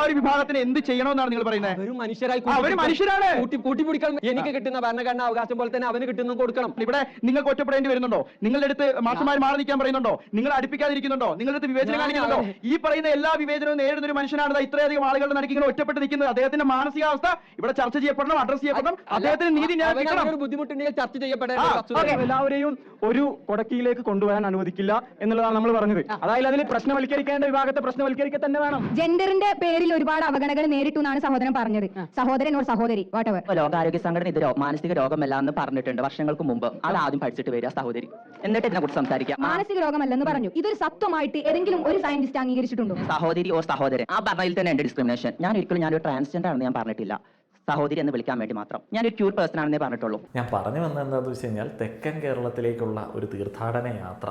ഒരു വിഭാഗത്തിന് എന്ത് ചെയ്യണമെന്നാണ് നിങ്ങൾ പറയുന്നത്? അവർ മനുഷ്യരാണ്. കൂട്ടിപ്പിടിക്കാൻ എനിക്ക് കിട്ടുന്ന ഭരണഘടനാ അവകാശം പോലെ തന്നെ അവന് കിട്ടുന്ന കൊടുക്കണം. ഇവിടെ നിങ്ങൾക്ക് ഒറ്റപ്പെടേണ്ടി വരുന്നുണ്ടോ? നിങ്ങളുടെ അടുത്ത് മാഷന്മാർ മാറി നിൽക്കാൻ പറയുന്നുണ്ടോ? നിങ്ങൾ അടുപ്പിക്കാതിരിക്കുന്നുണ്ടോ? നിങ്ങളുടെ അടുത്ത് വിവേചനം കാണിക്കുന്നുണ്ടോ? ഈ പറയുന്ന എല്ലാ വിവേചനവും നേരിടുന്ന ഒരു മനുഷ്യനാണ് ഇത്രയധികം ആളുകളുടെ നടുക്കിങ്ങനെ ഒറ്റപ്പെട്ട് നിൽക്കുന്നത്. അദ്ദേഹത്തിന്റെ മാനസികാവസ്ഥ ഇവിടെ ചർച്ച ചെയ്യപ്പെടണം, അഡ്രസ് ചെയ്യപ്പെടണം. അദ്ദേഹത്തിന് നീതി ബുദ്ധിമുട്ടുണ്ടെങ്കിൽ ചർച്ച ചെയ്യപ്പെടേണ്ട. എല്ലാവരെയും ഒരു കൊടക്കിയിലേക്ക് കൊണ്ടുവരാൻ അനുവദിക്കില്ല എന്നുള്ളതാണ് നമ്മൾ പറഞ്ഞത്. അതായത് അതിൽ പ്രശ്നവൽക്കരിക്കേണ്ട വിഭാഗത്തെ പ്രശ്നവൽക്കരിക്കുക തന്നെ വേണം. ജെൻഡറിന്റെ പേരിൽ ഒരുപാട് അവഗണനകൾ നേരിട്ടു എന്നാണ് സഹോദരൻ പറഞ്ഞത്. സഹോദരൻ ഒരു സഹോദരി വാട്ടവർ. ലോകാരോഗ്യ സംഘടന ഇത് മാനസിക രോഗമല്ല എന്ന് പറഞ്ഞിട്ടുണ്ട് വർഷങ്ങൾക്ക് മുമ്പ്. അത് ആദ്യം പഠിച്ചിട്ട് വരിക സഹോദരി, എന്നിട്ട് ഇതിനെ കുറിച്ച് സംസാരിക്കാം. മാനസിക രോഗമല്ലെന്ന് പറഞ്ഞു. ഇതൊരു സത്വമായിട്ട് ഏതെങ്കിലും ഒരു സയന്റിസ്റ്റ് അംഗീകരിച്ചിട്ടുണ്ടോ? സഹോദരി ഓ സഹോദരൻ ആ പറഞ്ഞതിൽ തന്നെ ഉണ്ട് ഡിസ്ക്രിമിനേഷൻ. ഞാൻ ഒരിക്കലും ഞാനൊരു ട്രാൻസ്ജെൻഡർ ആണെന്ന് ഞാൻ പറഞ്ഞിട്ടില്ല. സഹോദരി എന്ന് വിളിക്കാൻ വേണ്ടി മാത്രം ഞാനൊരു ക്യൂർ പേഴ്സൺ ആണെന്നേ പറഞ്ഞിട്ടുള്ളൂ. ഞാൻ പറഞ്ഞു വന്നത് എന്താണെന്ന് വെച്ച് കഴിഞ്ഞാൽ തെക്കൻ കേരളത്തിലേക്കുള്ള ഒരു തീർത്ഥാടന യാത്ര,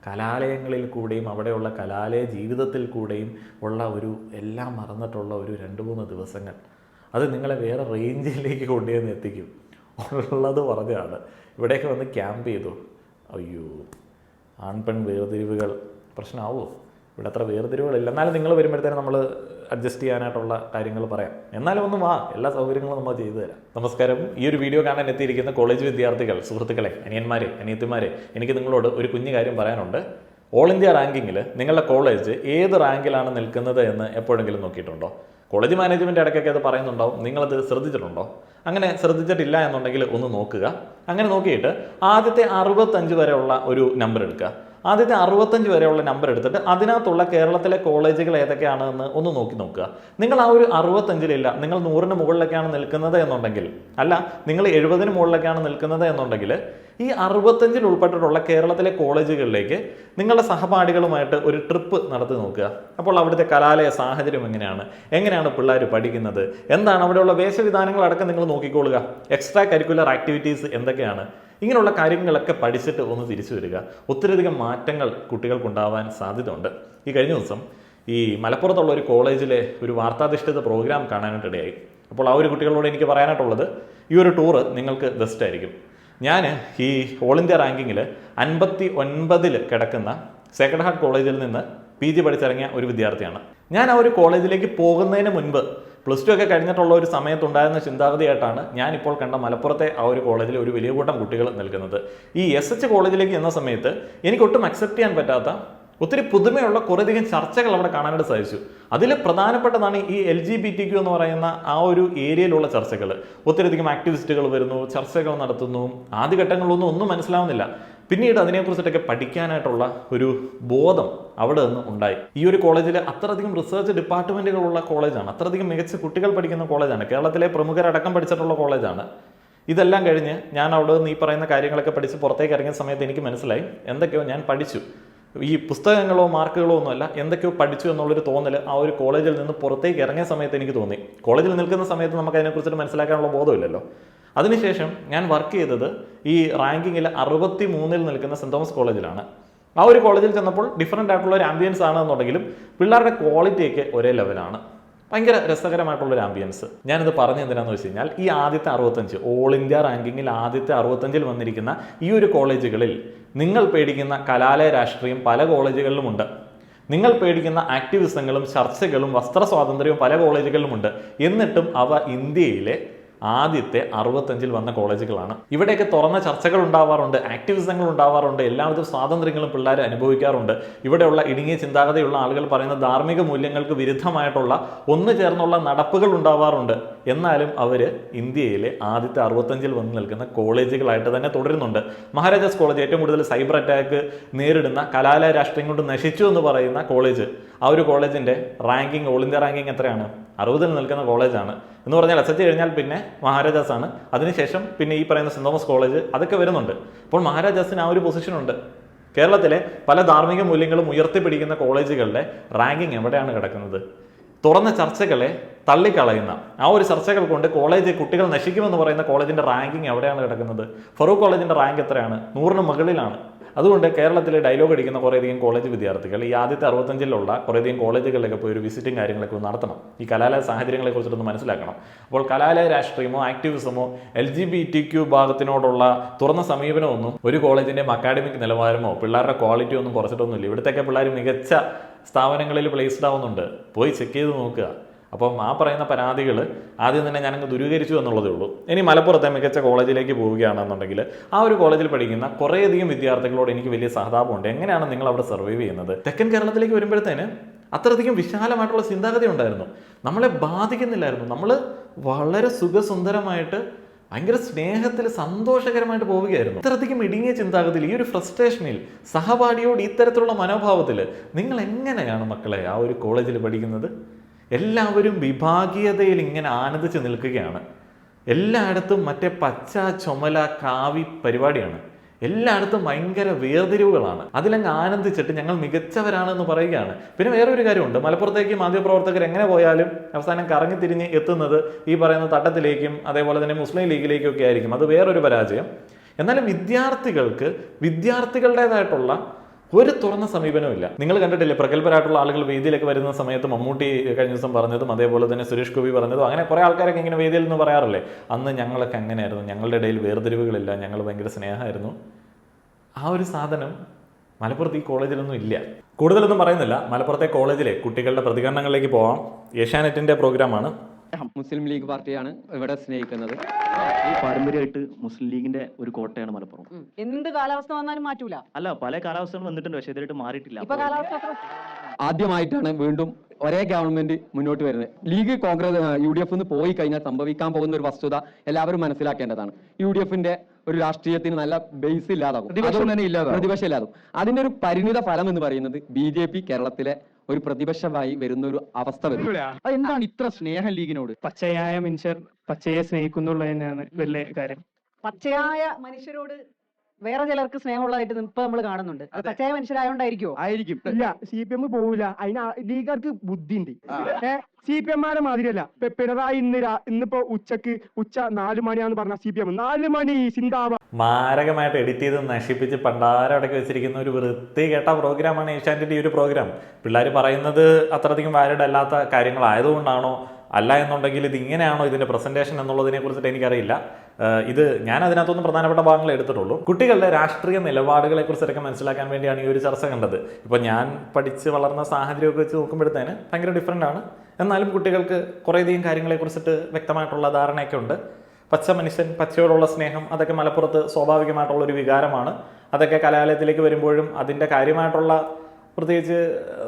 കലാലയങ്ങളിൽ കൂടെയും അവിടെയുള്ള കലാലയ ജീവിതത്തിൽ കൂടെയും ഉള്ള ഒരു എല്ലാം മറന്നിട്ടുള്ള ഒരു 2-3 ദിവസങ്ങൾ, അത് നിങ്ങളെ വേറെ റേഞ്ചിലേക്ക് കൊണ്ടുവന്ന് എത്തിക്കും. ഉള്ളത് പറഞ്ഞാണ്. ഇവിടെയൊക്കെ വന്ന് ക്യാമ്പ് ചെയ്തു. അയ്യോ, ആൺപെൺ വേർതിരിവുകൾ പ്രശ്നമാവുമോ? ഇവിടെ അത്ര വേർതിരിവുകളില്ല. എന്നാലും നിങ്ങൾ വരുമ്പോഴത്തേനും നമ്മൾ അഡ്ജസ്റ്റ് ചെയ്യാനായിട്ടുള്ള കാര്യങ്ങൾ പറയാം. എന്നാലും ഒന്നും എല്ലാ സൗകര്യങ്ങളും നമ്മൾ ചെയ്തു തരാം. നമസ്കാരം. ഈ ഒരു വീഡിയോ കാണാൻ എത്തിയിരിക്കുന്ന കോളേജ് വിദ്യാർത്ഥികൾ, സുഹൃത്തുക്കളെ, അനിയന്മാരെ, അനിയത്തിമാരെ, എനിക്ക് നിങ്ങളോട് ഒരു കുഞ്ഞു കാര്യം പറയാനുണ്ട്. ഓൾ ഇന്ത്യ റാങ്കിങ്ങിൽ നിങ്ങളുടെ കോളേജ് ഏത് റാങ്കിലാണ് നിൽക്കുന്നത് എന്ന് എപ്പോഴെങ്കിലും നോക്കിയിട്ടുണ്ടോ? കോളേജ് മാനേജ്മെൻറ്റ് ഇടയ്ക്കൊക്കെ അത് പറയുന്നുണ്ടാവും. നിങ്ങളത് ശ്രദ്ധിച്ചിട്ടുണ്ടോ? അങ്ങനെ ശ്രദ്ധിച്ചിട്ടില്ല എന്നുണ്ടെങ്കിൽ ഒന്ന് നോക്കുക. അങ്ങനെ നോക്കിയിട്ട് ആദ്യത്തെ 65 വരെയുള്ള ഒരു നമ്പർ എടുക്കുക. ആദ്യത്തെ 65 വരെയുള്ള നമ്പർ എടുത്തിട്ട് അതിനകത്തുള്ള കേരളത്തിലെ കോളേജുകൾ ഏതൊക്കെയാണെന്ന് ഒന്ന് നോക്കുക. നിങ്ങൾ ആ ഒരു 65-ലില്ല, നിങ്ങൾ 100-ന് മുകളിലൊക്കെയാണ് നിൽക്കുന്നത് എന്നുണ്ടെങ്കിൽ, അല്ല നിങ്ങൾ 70-ന് മുകളിലൊക്കെയാണ് നിൽക്കുന്നത് എന്നുണ്ടെങ്കിൽ, ഈ 65-ൽ ഉൾപ്പെട്ടിട്ടുള്ള കേരളത്തിലെ കോളേജുകളിലേക്ക് നിങ്ങളുടെ സഹപാഠികളുമായിട്ട് ഒരു ട്രിപ്പ് നടത്തി നോക്കുക. അപ്പോൾ അവിടുത്തെ കലാലയ സാഹചര്യം എങ്ങനെയാണ് പിള്ളേർ പഠിക്കുന്നത്, എന്താണ് അവിടെയുള്ള വേഷവിധാനങ്ങളടക്കം നിങ്ങൾ നോക്കിക്കൊള്ളുക. എക്സ്ട്രാ കരിക്കുലർ ആക്ടിവിറ്റീസ് എന്തൊക്കെയാണ്, ഇങ്ങനെയുള്ള കാര്യങ്ങളൊക്കെ പഠിച്ചിട്ട് ഒന്ന് തിരിച്ചു വരിക. ഒത്തിരിയധികം മാറ്റങ്ങൾ കുട്ടികൾക്കുണ്ടാവാൻ സാധ്യതയുണ്ട്. ഈ കഴിഞ്ഞ ദിവസം ഈ മലപ്പുറത്തുള്ള ഒരു കോളേജിലെ ഒരു വാർത്താധിഷ്ഠിത പ്രോഗ്രാം കാണാനായിട്ടിടയായി. അപ്പോൾ ആ ഒരു കുട്ടികളോട് എനിക്ക് പറയാനായിട്ടുള്ളത്, ഈ ഒരു ടൂറ് നിങ്ങൾക്ക് ബെസ്റ്റ് ആയിരിക്കും. ഞാൻ ഈ ഓൾ ഇന്ത്യ റാങ്കിങ്ങിൽ 59-ൽ കിടക്കുന്ന സേക്രഡ് ഹാർട്ട് കോളേജിൽ നിന്ന് PG പഠിച്ചിറങ്ങിയ ഒരു വിദ്യാർത്ഥിയാണ്. ഞാൻ ആ ഒരു കോളേജിലേക്ക് പോകുന്നതിന് മുൻപ് +2 ഒക്കെ കഴിഞ്ഞിട്ടുള്ള ഒരു സമയത്തുണ്ടായിരുന്ന ചിന്താഗതിയായിട്ടാണ് ഞാനിപ്പോൾ കണ്ട മലപ്പുറത്തെ ആ ഒരു കോളേജിൽ ഒരു വലിയ കൂട്ടം കുട്ടികൾ നിൽക്കുന്നത്. ഈ SH കോളേജിലേക്ക് എന്ന സമയത്ത് എനിക്കൊട്ടും അക്സെപ്റ്റ് ചെയ്യാൻ പറ്റാത്ത ഒത്തിരി പുതുമയുള്ള കുറേയധികം ചർച്ചകൾ അവിടെ കാണാനായിട്ട് സാധിച്ചു. അതിൽ പ്രധാനപ്പെട്ടതാണ് ഈ LGBTQ എന്ന് പറയുന്ന ആ ഒരു ഏരിയയിലുള്ള ചർച്ചകൾ. ഒത്തിരിയധികം ആക്ടിവിസ്റ്റുകൾ വരുന്നു, ചർച്ചകൾ നടത്തുന്നു. ആദ്യഘട്ടങ്ങളിലൊന്നും ഒന്നും മനസ്സിലാവുന്നില്ല. പിന്നീട് അതിനെക്കുറിച്ചിട്ടൊക്കെ പഠിക്കാനായിട്ടുള്ള ഒരു ബോധം അവിടെ നിന്ന് ഉണ്ടായി. ഈ ഒരു കോളേജിൽ അത്രയധികം റിസർച്ച് ഡിപ്പാർട്ട്മെൻറ്റുകളുള്ള കോളേജാണ്, അത്രയധികം മികച്ച കുട്ടികൾ പഠിക്കുന്ന കോളേജാണ്, കേരളത്തിലെ പ്രമുഖരടക്കം പഠിച്ചിട്ടുള്ള കോളേജാണ്. ഇതെല്ലാം കഴിഞ്ഞ് ഞാൻ അവിടെ നിന്ന് ഈ പറയുന്ന കാര്യങ്ങളൊക്കെ പഠിച്ച് പുറത്തേക്ക് ഇറങ്ങിയ സമയത്ത് എനിക്ക് മനസ്സിലായി എന്തൊക്കെയോ ഞാൻ പഠിച്ചു. ഈ പുസ്തകങ്ങളോ മാർക്കുകളോ ഒന്നുമല്ല, എന്തൊക്കെയോ പഠിച്ചു എന്നുള്ളൊരു തോന്നൽ ആ ഒരു കോളേജിൽ നിന്ന് പുറത്തേക്ക് ഇറങ്ങിയ സമയത്ത് എനിക്ക് തോന്നി. കോളേജിൽ നിൽക്കുന്ന സമയത്ത് നമുക്ക് അതിനെക്കുറിച്ചിട്ട് മനസ്സിലാക്കാനുള്ള ബോധമില്ലല്ലോ. അതിനുശേഷം ഞാൻ വർക്ക് ചെയ്തത് ഈ റാങ്കിങ്ങിൽ 63-ൽ നിൽക്കുന്ന സെൻറ് തോമസ് കോളേജിലാണ്. ആ ഒരു കോളേജിൽ ചെന്നപ്പോൾ ഡിഫറൻ്റ് ആയിട്ടുള്ള ഒരു ആംബിയൻസ് ആണെന്നുണ്ടെങ്കിലും പിള്ളേരുടെ ക്വാളിറ്റിയൊക്കെ ഒരേ ലെവലാണ്. ഭയങ്കര രസകരമായിട്ടുള്ളൊരു ആംബിയൻസ്. ഞാനിത് പറഞ്ഞ എന്തിനാന്ന് വെച്ച് കഴിഞ്ഞാൽ, ഈ ആദ്യത്തെ 65 ഓൾ ഇന്ത്യ റാങ്കിങ്ങിൽ ആദ്യത്തെ 65-ൽ വന്നിരിക്കുന്ന ഈ ഒരു കോളേജുകളിൽ നിങ്ങൾ പേടിക്കുന്ന കലാലയ രാഷ്ട്രീയം പല കോളേജുകളിലുമുണ്ട്. നിങ്ങൾ പേടിക്കുന്ന ആക്ടിവിസങ്ങളും ചർച്ചകളും വസ്ത്ര സ്വാതന്ത്ര്യവും പല കോളേജുകളിലുമുണ്ട്. എന്നിട്ടും അവ ഇന്ത്യയിലെ ആദ്യത്തെ 65-ൽ വന്ന കോളേജുകളാണ്. ഇവിടെയൊക്കെ തുറന്ന ചർച്ചകൾ ഉണ്ടാവാറുണ്ട്, ആക്ടിവിസങ്ങൾ ഉണ്ടാവാറുണ്ട്, എല്ലാവിധ സ്വാതന്ത്ര്യങ്ങളും പിള്ളേർ അനുഭവിക്കാറുണ്ട്. ഇവിടെയുള്ള ഇടുങ്ങിയ ചിന്താഗതിയുള്ള ആളുകൾ പറയുന്ന ധാർമ്മിക മൂല്യങ്ങൾക്ക് വിരുദ്ധമായിട്ടുള്ള ഒന്നു ചേർന്നുള്ള നടപ്പുകൾ ഉണ്ടാവാറുണ്ട്. എന്നാലും അവർ ഇന്ത്യയിലെ ആദ്യത്തെ 65-ൽ വന്ന് നിൽക്കുന്ന കോളേജുകളായിട്ട് തന്നെ തുടരുന്നുണ്ട്. മഹാരാജാസ് കോളേജ് ഏറ്റവും കൂടുതൽ സൈബർ അറ്റാക്ക് നേരിടുന്ന, കലാലയ രാഷ്ട്രീയം കൊണ്ട് നശിച്ചു എന്ന് പറയുന്ന കോളേജ്, ആ ഒരു കോളേജിൻ്റെ റാങ്കിങ്, ഓൾ ഇന്ത്യ റാങ്കിങ് എത്രയാണ്? 60-ൽ നിൽക്കുന്ന കോളേജാണ്. എന്ന് പറഞ്ഞാൽ SH കഴിഞ്ഞാൽ പിന്നെ മഹാരാജാസ് ആണ്. അതിനുശേഷം പിന്നെ ഈ പറയുന്ന സെൻറ് തോമസ് കോളേജ്, അതൊക്കെ വരുന്നുണ്ട്. അപ്പോൾ മഹാരാജാസിന് ആ ഒരു പൊസിഷനുണ്ട്. കേരളത്തിലെ പല ധാർമ്മിക മൂല്യങ്ങളും ഉയർത്തിപ്പിടിക്കുന്ന കോളേജുകളുടെ റാങ്കിങ് എവിടെയാണ് കിടക്കുന്നത്? തുറന്ന ചർച്ചകളെ തള്ളിക്കളയുന്ന ആ ഒരു ചർച്ചകൾ കൊണ്ട് കോളേജ് കുട്ടികൾ നശിക്കുമെന്ന് പറയുന്ന കോളേജിൻ്റെ റാങ്കിങ് എവിടെയാണ് കിടക്കുന്നത്? ഫറൂഖ് കോളേജിൻ്റെ റാങ്ക് എത്രയാണ്? 100-ന് മുകളിലാണ്. അതുകൊണ്ട് കേരളത്തിലെ ഡയലോഗ് അടിക്കുന്ന കുറേയധികം കോളേജ് വിദ്യാർത്ഥികൾ ഈ ആദ്യത്തെ 65-ലുള്ള കുറേയധികം കോളേജുകളിലൊക്കെ പോയി ഒരു വിസിറ്റിംഗ് കാര്യങ്ങളൊക്കെ നടത്തണം. ഈ കലാലയ സാഹചര്യങ്ങളെ കുറിച്ചിട്ടൊന്ന് മനസ്സിലാക്കണം. അപ്പോൾ കലാലയ രാഷ്ട്രീയമോ ആക്ടിവിസമോ LGBTQ ഭാഗത്തിനോടുള്ള തുറന്ന സമീപനമൊന്നും ഒരു കോളേജിൻ്റെയും അക്കാഡമിക് നിലവാരമോ പിള്ളേരുടെ ക്വാളിറ്റിയോ ഒന്നും കുറച്ചിട്ടൊന്നുമില്ല. ഇവിടുത്തെയൊക്കെ പിള്ളേർ മികച്ച സ്ഥാപനങ്ങളിൽ പ്ലേസ്ഡ് ആവുന്നുണ്ട്. പോയി ചെക്ക് ചെയ്ത് നോക്കുക. അപ്പം ആ പറയുന്ന പരാതികൾ ആദ്യം തന്നെ ഞാനങ്ങ് ദൂരീകരിച്ചു എന്നുള്ളതേ ഉള്ളൂ. ഇനി മലപ്പുറത്തെ മികച്ച കോളേജിലേക്ക് പോവുകയാണെന്നുണ്ടെങ്കിൽ ആ ഒരു കോളേജിൽ പഠിക്കുന്ന കുറേയധികം വിദ്യാർത്ഥികളോട് എനിക്ക് വലിയ സഹതാപമുണ്ട്. എങ്ങനെയാണ് നിങ്ങൾ അവിടെ സർവൈവ് ചെയ്യുന്നത്? തെക്കൻ കേരളത്തിലേക്ക് വരുമ്പോഴത്തേന് അത്രയധികം വിശാലമായിട്ടുള്ള ചിന്താഗതി ഉണ്ടായിരുന്നു, നമ്മളെ ബാധിക്കുന്നില്ലായിരുന്നു. നമ്മൾ വളരെ സുഖസുന്ദരമായിട്ട് ഭയങ്കര സ്നേഹത്തിൽ സന്തോഷകരമായിട്ട് പോവുകയായിരുന്നു. ഇത്തരത്തിലും ഇടുങ്ങിയ ചിന്താഗതിയിൽ, ഈ ഒരു ഫ്രസ്ട്രേഷനിൽ, സഹപാഠിയോട് ഇത്തരത്തിലുള്ള മനോഭാവത്തിൽ നിങ്ങൾ എങ്ങനെയാണ് മക്കളെ ആ ഒരു കോളേജിൽ പഠിക്കുന്നത്? എല്ലാവരും വിഭാഗീയതയിൽ ഇങ്ങനെ ആനന്ദിച്ച് നിൽക്കുകയാണ്. എല്ലായിടത്തും മറ്റേ പച്ച ചുമല കാവി പരിപാടിയാണ്. എല്ലായിടത്തും ഭയങ്കര വേർതിരിവുകളാണ്. അതിലങ്ങ് ആനന്ദിച്ചിട്ട് ഞങ്ങൾ മികച്ചവരാണെന്ന് പറയുകയാണ്. പിന്നെ വേറൊരു കാര്യമുണ്ട്, മലപ്പുറത്തേക്ക് മാധ്യമപ്രവർത്തകർ എങ്ങനെ പോയാലും അവസാനം കറങ്ങി തിരിഞ്ഞ് എത്തുന്നത് ഈ പറയുന്ന തട്ടത്തിലേക്കും അതേപോലെ തന്നെ മുസ്ലിം ലീഗിലേക്കും ഒക്കെ ആയിരിക്കും. അത് വേറൊരു പരാജയം. എന്നാലും വിദ്യാർത്ഥികൾക്ക് വിദ്യാർത്ഥികളുടേതായിട്ടുള്ള ഒരു തുറന്ന സമീപനമില്ല. നിങ്ങൾ കണ്ടിട്ടില്ലേ പ്രഗത്ഭരായിട്ടുള്ള ആളുകൾ വേദിയിലേക്ക് വരുന്ന സമയത്ത് മമ്മൂട്ടി കഴിഞ്ഞ ദിവസം പറഞ്ഞതും അതേപോലെ തന്നെ സുരേഷ് ഗോപി പറഞ്ഞതും, അങ്ങനെ കുറേ ആൾക്കാരൊക്കെ ഇങ്ങനെ വേദിയിൽ നിന്ന് പറയാറില്ലേ, അന്ന് ഞങ്ങളൊക്കെ അങ്ങനെയായിരുന്നു, ഞങ്ങളുടെ ഇടയിൽ വേർതിരിവുകളില്ല, ഞങ്ങൾ ഭയങ്കര സ്നേഹമായിരുന്നു. ആ ഒരു സാധനം മലപ്പുറത്ത് ഈ കോളേജിലൊന്നും ഇല്ല. കൂടുതലൊന്നും പറയുന്നില്ല, മലപ്പുറത്തെ കോളേജിലെ കുട്ടികളുടെ പ്രതികരണങ്ങളിലേക്ക് പോവാം. ഏഷ്യാനെറ്റിന്റെ പ്രോഗ്രാമാണ്. മുസ്ലിം ലീഗ് പാർട്ടിയാണ് ഇവിടെ സ്നേഹിക്കുന്നത്. പാരമ്പര്യമായിട്ട് മുസ്ലിം ലീഗിന്റെ ഒരു കോട്ടയാണ് മലപ്പുറം. എന്ത് കാലാവസ്ഥ വന്നാലും മാറ്റൂല. അല്ല, പല കാലാവസ്ഥകൾ വന്നിട്ടുണ്ട്, പക്ഷേ ഇതായിട്ട് മാറിയിട്ടില്ല. ഇപ്പൊ കാലാവസ്ഥ ആദ്യമായിട്ടാണ് വീണ്ടും ഒരേ ഗവൺമെന്റ് മുന്നോട്ട് വരുന്നത്. ലീഗ് കോൺഗ്രസ് UDF പോയി കഴിഞ്ഞാൽ സംഭവിക്കാൻ പോകുന്ന ഒരു വസ്തുത എല്ലാവരും മനസ്സിലാക്കേണ്ടതാണ്. UDFന്റെ ഒരു രാഷ്ട്രീയത്തിന് നല്ല ബേസ് ഇല്ലാതാകും, പ്രതിപക്ഷം ഇല്ലാതാകും. അതിന്റെ ഒരു പരിണിത ഫലം എന്ന് പറയുന്നത് BJP കേരളത്തിലെ ഒരു പ്രതിപക്ഷമായി വരുന്ന ഒരു അവസ്ഥ വരും. എന്താണ് ഇത്ര സ്നേഹം ലീഗിനോട്? പച്ചയായ മനുഷ്യർ പച്ചയെ സ്നേഹിക്കുന്നുള്ളത് തന്നെയാണ് വലിയ കാര്യം. പച്ചയായ മനുഷ്യരോട് വേറെ ചിലർക്ക് സ്നേഹമുള്ളതായിട്ട് ഇപ്പൊ നമ്മൾ കാണുന്നുണ്ട്. അത് പച്ചയായ മനുഷ്യരായോണ്ടായിരിക്കോ? ആയിരിക്കും. ഇല്ല, CPM പോവില്ല. അതിന് ലീഗുകാർക്ക് ബുദ്ധിയുണ്ട്. CPM-മാരെ മാതിരിയല്ല. പിണറായി ഇന്നിപ്പോ ഉച്ച 4 മണിയാന്ന് പറഞ്ഞ CPM 4 മണി സിന്ദാബാദ് മാരകമായിട്ട് എഡിറ്റ് ചെയ്ത് നശിപ്പിച്ച് പണ്ടാരടക്കി വെച്ചിരിക്കുന്ന ഒരു വൃത്തി കേട്ട പ്രോഗ്രാമാണ് ഏഷ്യാനെറ്റിന്റെ ഈ ഒരു പ്രോഗ്രാം. പിള്ളേർ പറയുന്നത് അത്രയധികം വാലിഡ് അല്ലാത്ത കാര്യങ്ങളായതുകൊണ്ടാണോ, അല്ല എന്നുണ്ടെങ്കിൽ ഇത് ഇങ്ങനെയാണോ ഇതിന്റെ പ്രസന്റേഷൻ എന്നുള്ളതിനെ കുറിച്ചിട്ട് എനിക്കറിയില്ല. ഇത് ഞാൻ അതിനകത്തൊന്നും പ്രധാനപ്പെട്ട ഭാഗങ്ങൾ എടുത്തിട്ടുള്ളൂ. കുട്ടികളുടെ രാഷ്ട്രീയ നിലപാടുകളെ കുറിച്ചൊക്കെ മനസ്സിലാക്കാൻ വേണ്ടിയാണ് ഈ ഒരു ചർച്ച കണ്ടത്. ഇപ്പൊ ഞാൻ പഠിച്ച് വളർന്ന സാഹചര്യമൊക്കെ വെച്ച് നോക്കുമ്പോഴത്തേന് ഭയങ്കര ഡിഫറെൻ്റ് ആണ്. എന്നാലും കുട്ടികൾക്ക് കുറേയധികം കാര്യങ്ങളെ കുറിച്ചിട്ട് വ്യക്തമായിട്ടുള്ള ധാരണയൊക്കെ ഉണ്ട്. പച്ച മനുഷ്യൻ, പച്ചയോടുള്ള സ്നേഹം, അതൊക്കെ മലപ്പുറത്ത് സ്വാഭാവികമായിട്ടുള്ള ഒരു വികാരമാണ്. അതൊക്കെ കലാലയത്തിലേക്ക് വരുമ്പോഴും അതിൻ്റെ കാര്യമായിട്ടുള്ള പ്രത്യേകിച്ച്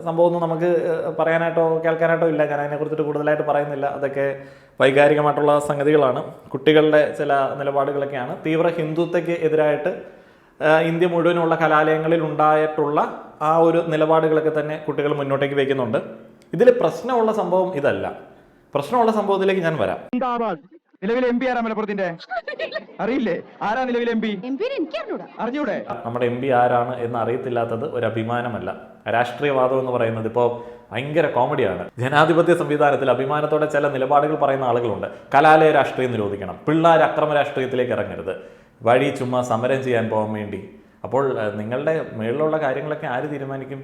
സംഭവമൊന്നും നമുക്ക് പറയാനായിട്ടോ കേൾക്കാനായിട്ടോ ഇല്ല. ഞാൻ അതിനെക്കുറിച്ചിട്ട് കൂടുതലായിട്ട് പറയുന്നില്ല. അതൊക്കെ വൈകാരികമായിട്ടുള്ള സംഗതികളാണ്. കുട്ടികളുടെ ചില നിലപാടുകളൊക്കെയാണ്. തീവ്ര ഹിന്ദുത്വയ്ക്ക് എതിരായിട്ട് ഇന്ത്യ മുഴുവനുള്ള കലാലയങ്ങളിൽ ഉണ്ടായിട്ടുള്ള ആ ഒരു നിലപാടുകളൊക്കെ തന്നെ കുട്ടികൾ മുന്നോട്ടേക്ക് വയ്ക്കുന്നുണ്ട്. ഇതിൽ പ്രശ്നമുള്ള സംഭവം ഇതല്ല. പ്രശ്നമുള്ള സംഭവത്തിലേക്ക് ഞാൻ വരാം. നിലവിലെ MP ആരാ മലപ്പുറത്തിന്റെ? അറിയില്ലേ? ആരാ നിലവിലെ MP? അറിഞ്ഞൂടെ? നമ്മുടെ MP ആരാണ് എന്ന് അറിയത്തില്ലാത്തത് ഒരു അഭിമാനമല്ല. രാഷ്ട്രീയവാദം എന്ന് പറയുന്നത് ഇപ്പോൾ ഭയങ്കര കോമഡിയാണ്. ജനാധിപത്യ സംവിധാനത്തിൽ അഭിമാനത്തോടെ ചില നിലപാടുകൾ പറയുന്ന ആളുകളുണ്ട്. കലാലയ രാഷ്ട്രീയം നിരോധിക്കണം, പിള്ളേർ അക്രമ രാഷ്ട്രീയത്തിലേക്ക് ഇറങ്ങരുത്, വഴി ചുമ്മാ സമരം ചെയ്യാൻ പോകാൻ വേണ്ടി. അപ്പോൾ നിങ്ങളുടെ മേളിലുള്ള കാര്യങ്ങളൊക്കെ ആര് തീരുമാനിക്കും?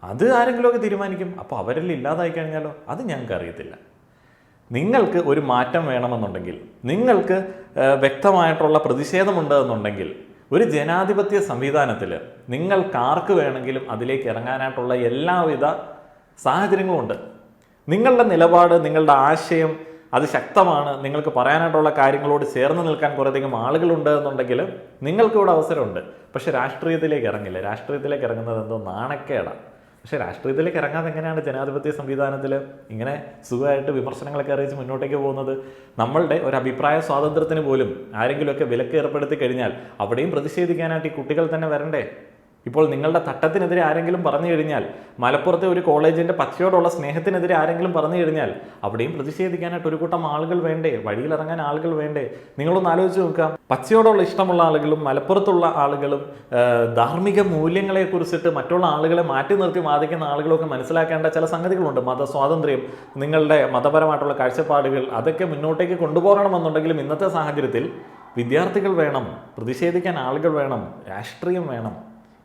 അത് ആരെങ്കിലുമൊക്കെ തീരുമാനിക്കും. അപ്പോൾ അവരെല്ലാം ഇല്ലാതായി കഴിഞ്ഞാലോ? അത് ഞങ്ങൾക്ക് അറിയത്തില്ല. നിങ്ങൾക്ക് ഒരു മാറ്റം വേണമെന്നുണ്ടെങ്കിൽ, നിങ്ങൾക്ക് വ്യക്തമായിട്ടുള്ള പ്രതിഷേധമുണ്ട് എന്നുണ്ടെങ്കിൽ, ഒരു ജനാധിപത്യ സംവിധാനത്തിൽ നിങ്ങൾക്ക് ആർക്ക് വേണമെങ്കിലും അതിലേക്ക് ഇറങ്ങാനായിട്ടുള്ള എല്ലാവിധ സാഹചര്യങ്ങളും ഉണ്ട്. നിങ്ങളുടെ നിലപാട്, നിങ്ങളുടെ ആശയം അത് ശക്തമാണ്, നിങ്ങൾക്ക് പറയാനായിട്ടുള്ള കാര്യങ്ങളോട് ചേർന്ന് നിൽക്കാൻ കുറേയധികം ആളുകളുണ്ട് എന്നുണ്ടെങ്കിൽ നിങ്ങൾക്കിവിടെ അവസരമുണ്ട്. പക്ഷെ രാഷ്ട്രീയത്തിലേക്ക് ഇറങ്ങില്ല. രാഷ്ട്രീയത്തിലേക്ക് ഇറങ്ങുന്നത് എന്തോ നാണക്കേടാണ്. പക്ഷേ രാഷ്ട്രീയത്തിലേക്ക് ഇറങ്ങാതെ എങ്ങനെയാണ് ജനാധിപത്യ സംവിധാനത്തിൽ ഇങ്ങനെ സുഖമായിട്ട് വിമർശനങ്ങളൊക്കെ അറിയിച്ച് മുന്നോട്ടേക്ക് പോകുന്നത്? നമ്മളുടെ ഒരു അഭിപ്രായ സ്വാതന്ത്ര്യത്തിന് പോലും ആരെങ്കിലുമൊക്കെ വിലക്ക് ഏർപ്പെടുത്തി കഴിഞ്ഞാൽ അവിടെയും പ്രതിഷേധിക്കാനായിട്ട് ഈ കുട്ടികൾ തന്നെ വരണ്ടേ? ഇപ്പോൾ നിങ്ങളുടെ തട്ടത്തിനെതിരെ ആരെങ്കിലും പറഞ്ഞു കഴിഞ്ഞാൽ, മലപ്പുറത്തെ ഒരു കോളേജിൻ്റെ പച്ചയോടുള്ള സ്നേഹത്തിനെതിരെ ആരെങ്കിലും പറഞ്ഞു കഴിഞ്ഞാൽ അവിടെയും പ്രതിഷേധിക്കാനായിട്ട് ഒരു കൂട്ടം ആളുകൾ വേണ്ടേ? വഴിയിലിറങ്ങാൻ ആളുകൾ വേണ്ടേ? നിങ്ങളൊന്ന് ആലോചിച്ച് നോക്കാം. പച്ചയോടുള്ള ഇഷ്ടമുള്ള ആളുകളും മലപ്പുറത്തുള്ള ആളുകളും ധാർമ്മിക മൂല്യങ്ങളെ കുറിച്ചിട്ട് മറ്റുള്ള ആളുകളെ മാറ്റി നിർത്തി വാദിക്കുന്ന ആളുകളൊക്കെ മനസ്സിലാക്കേണ്ട ചില സംഗതികളുണ്ട്. മതസ്വാതന്ത്ര്യം, നിങ്ങളുടെ മതപരമായിട്ടുള്ള കാഴ്ചപ്പാടുകൾ, അതൊക്കെ മുന്നോട്ടേക്ക് കൊണ്ടുപോകണമെന്നുണ്ടെങ്കിലും ഇന്നത്തെ സാഹചര്യത്തിൽ വിദ്യാർത്ഥികൾ വേണം, പ്രതിഷേധിക്കാൻ ആളുകൾ വേണം, രാഷ്ട്രീയം വേണം.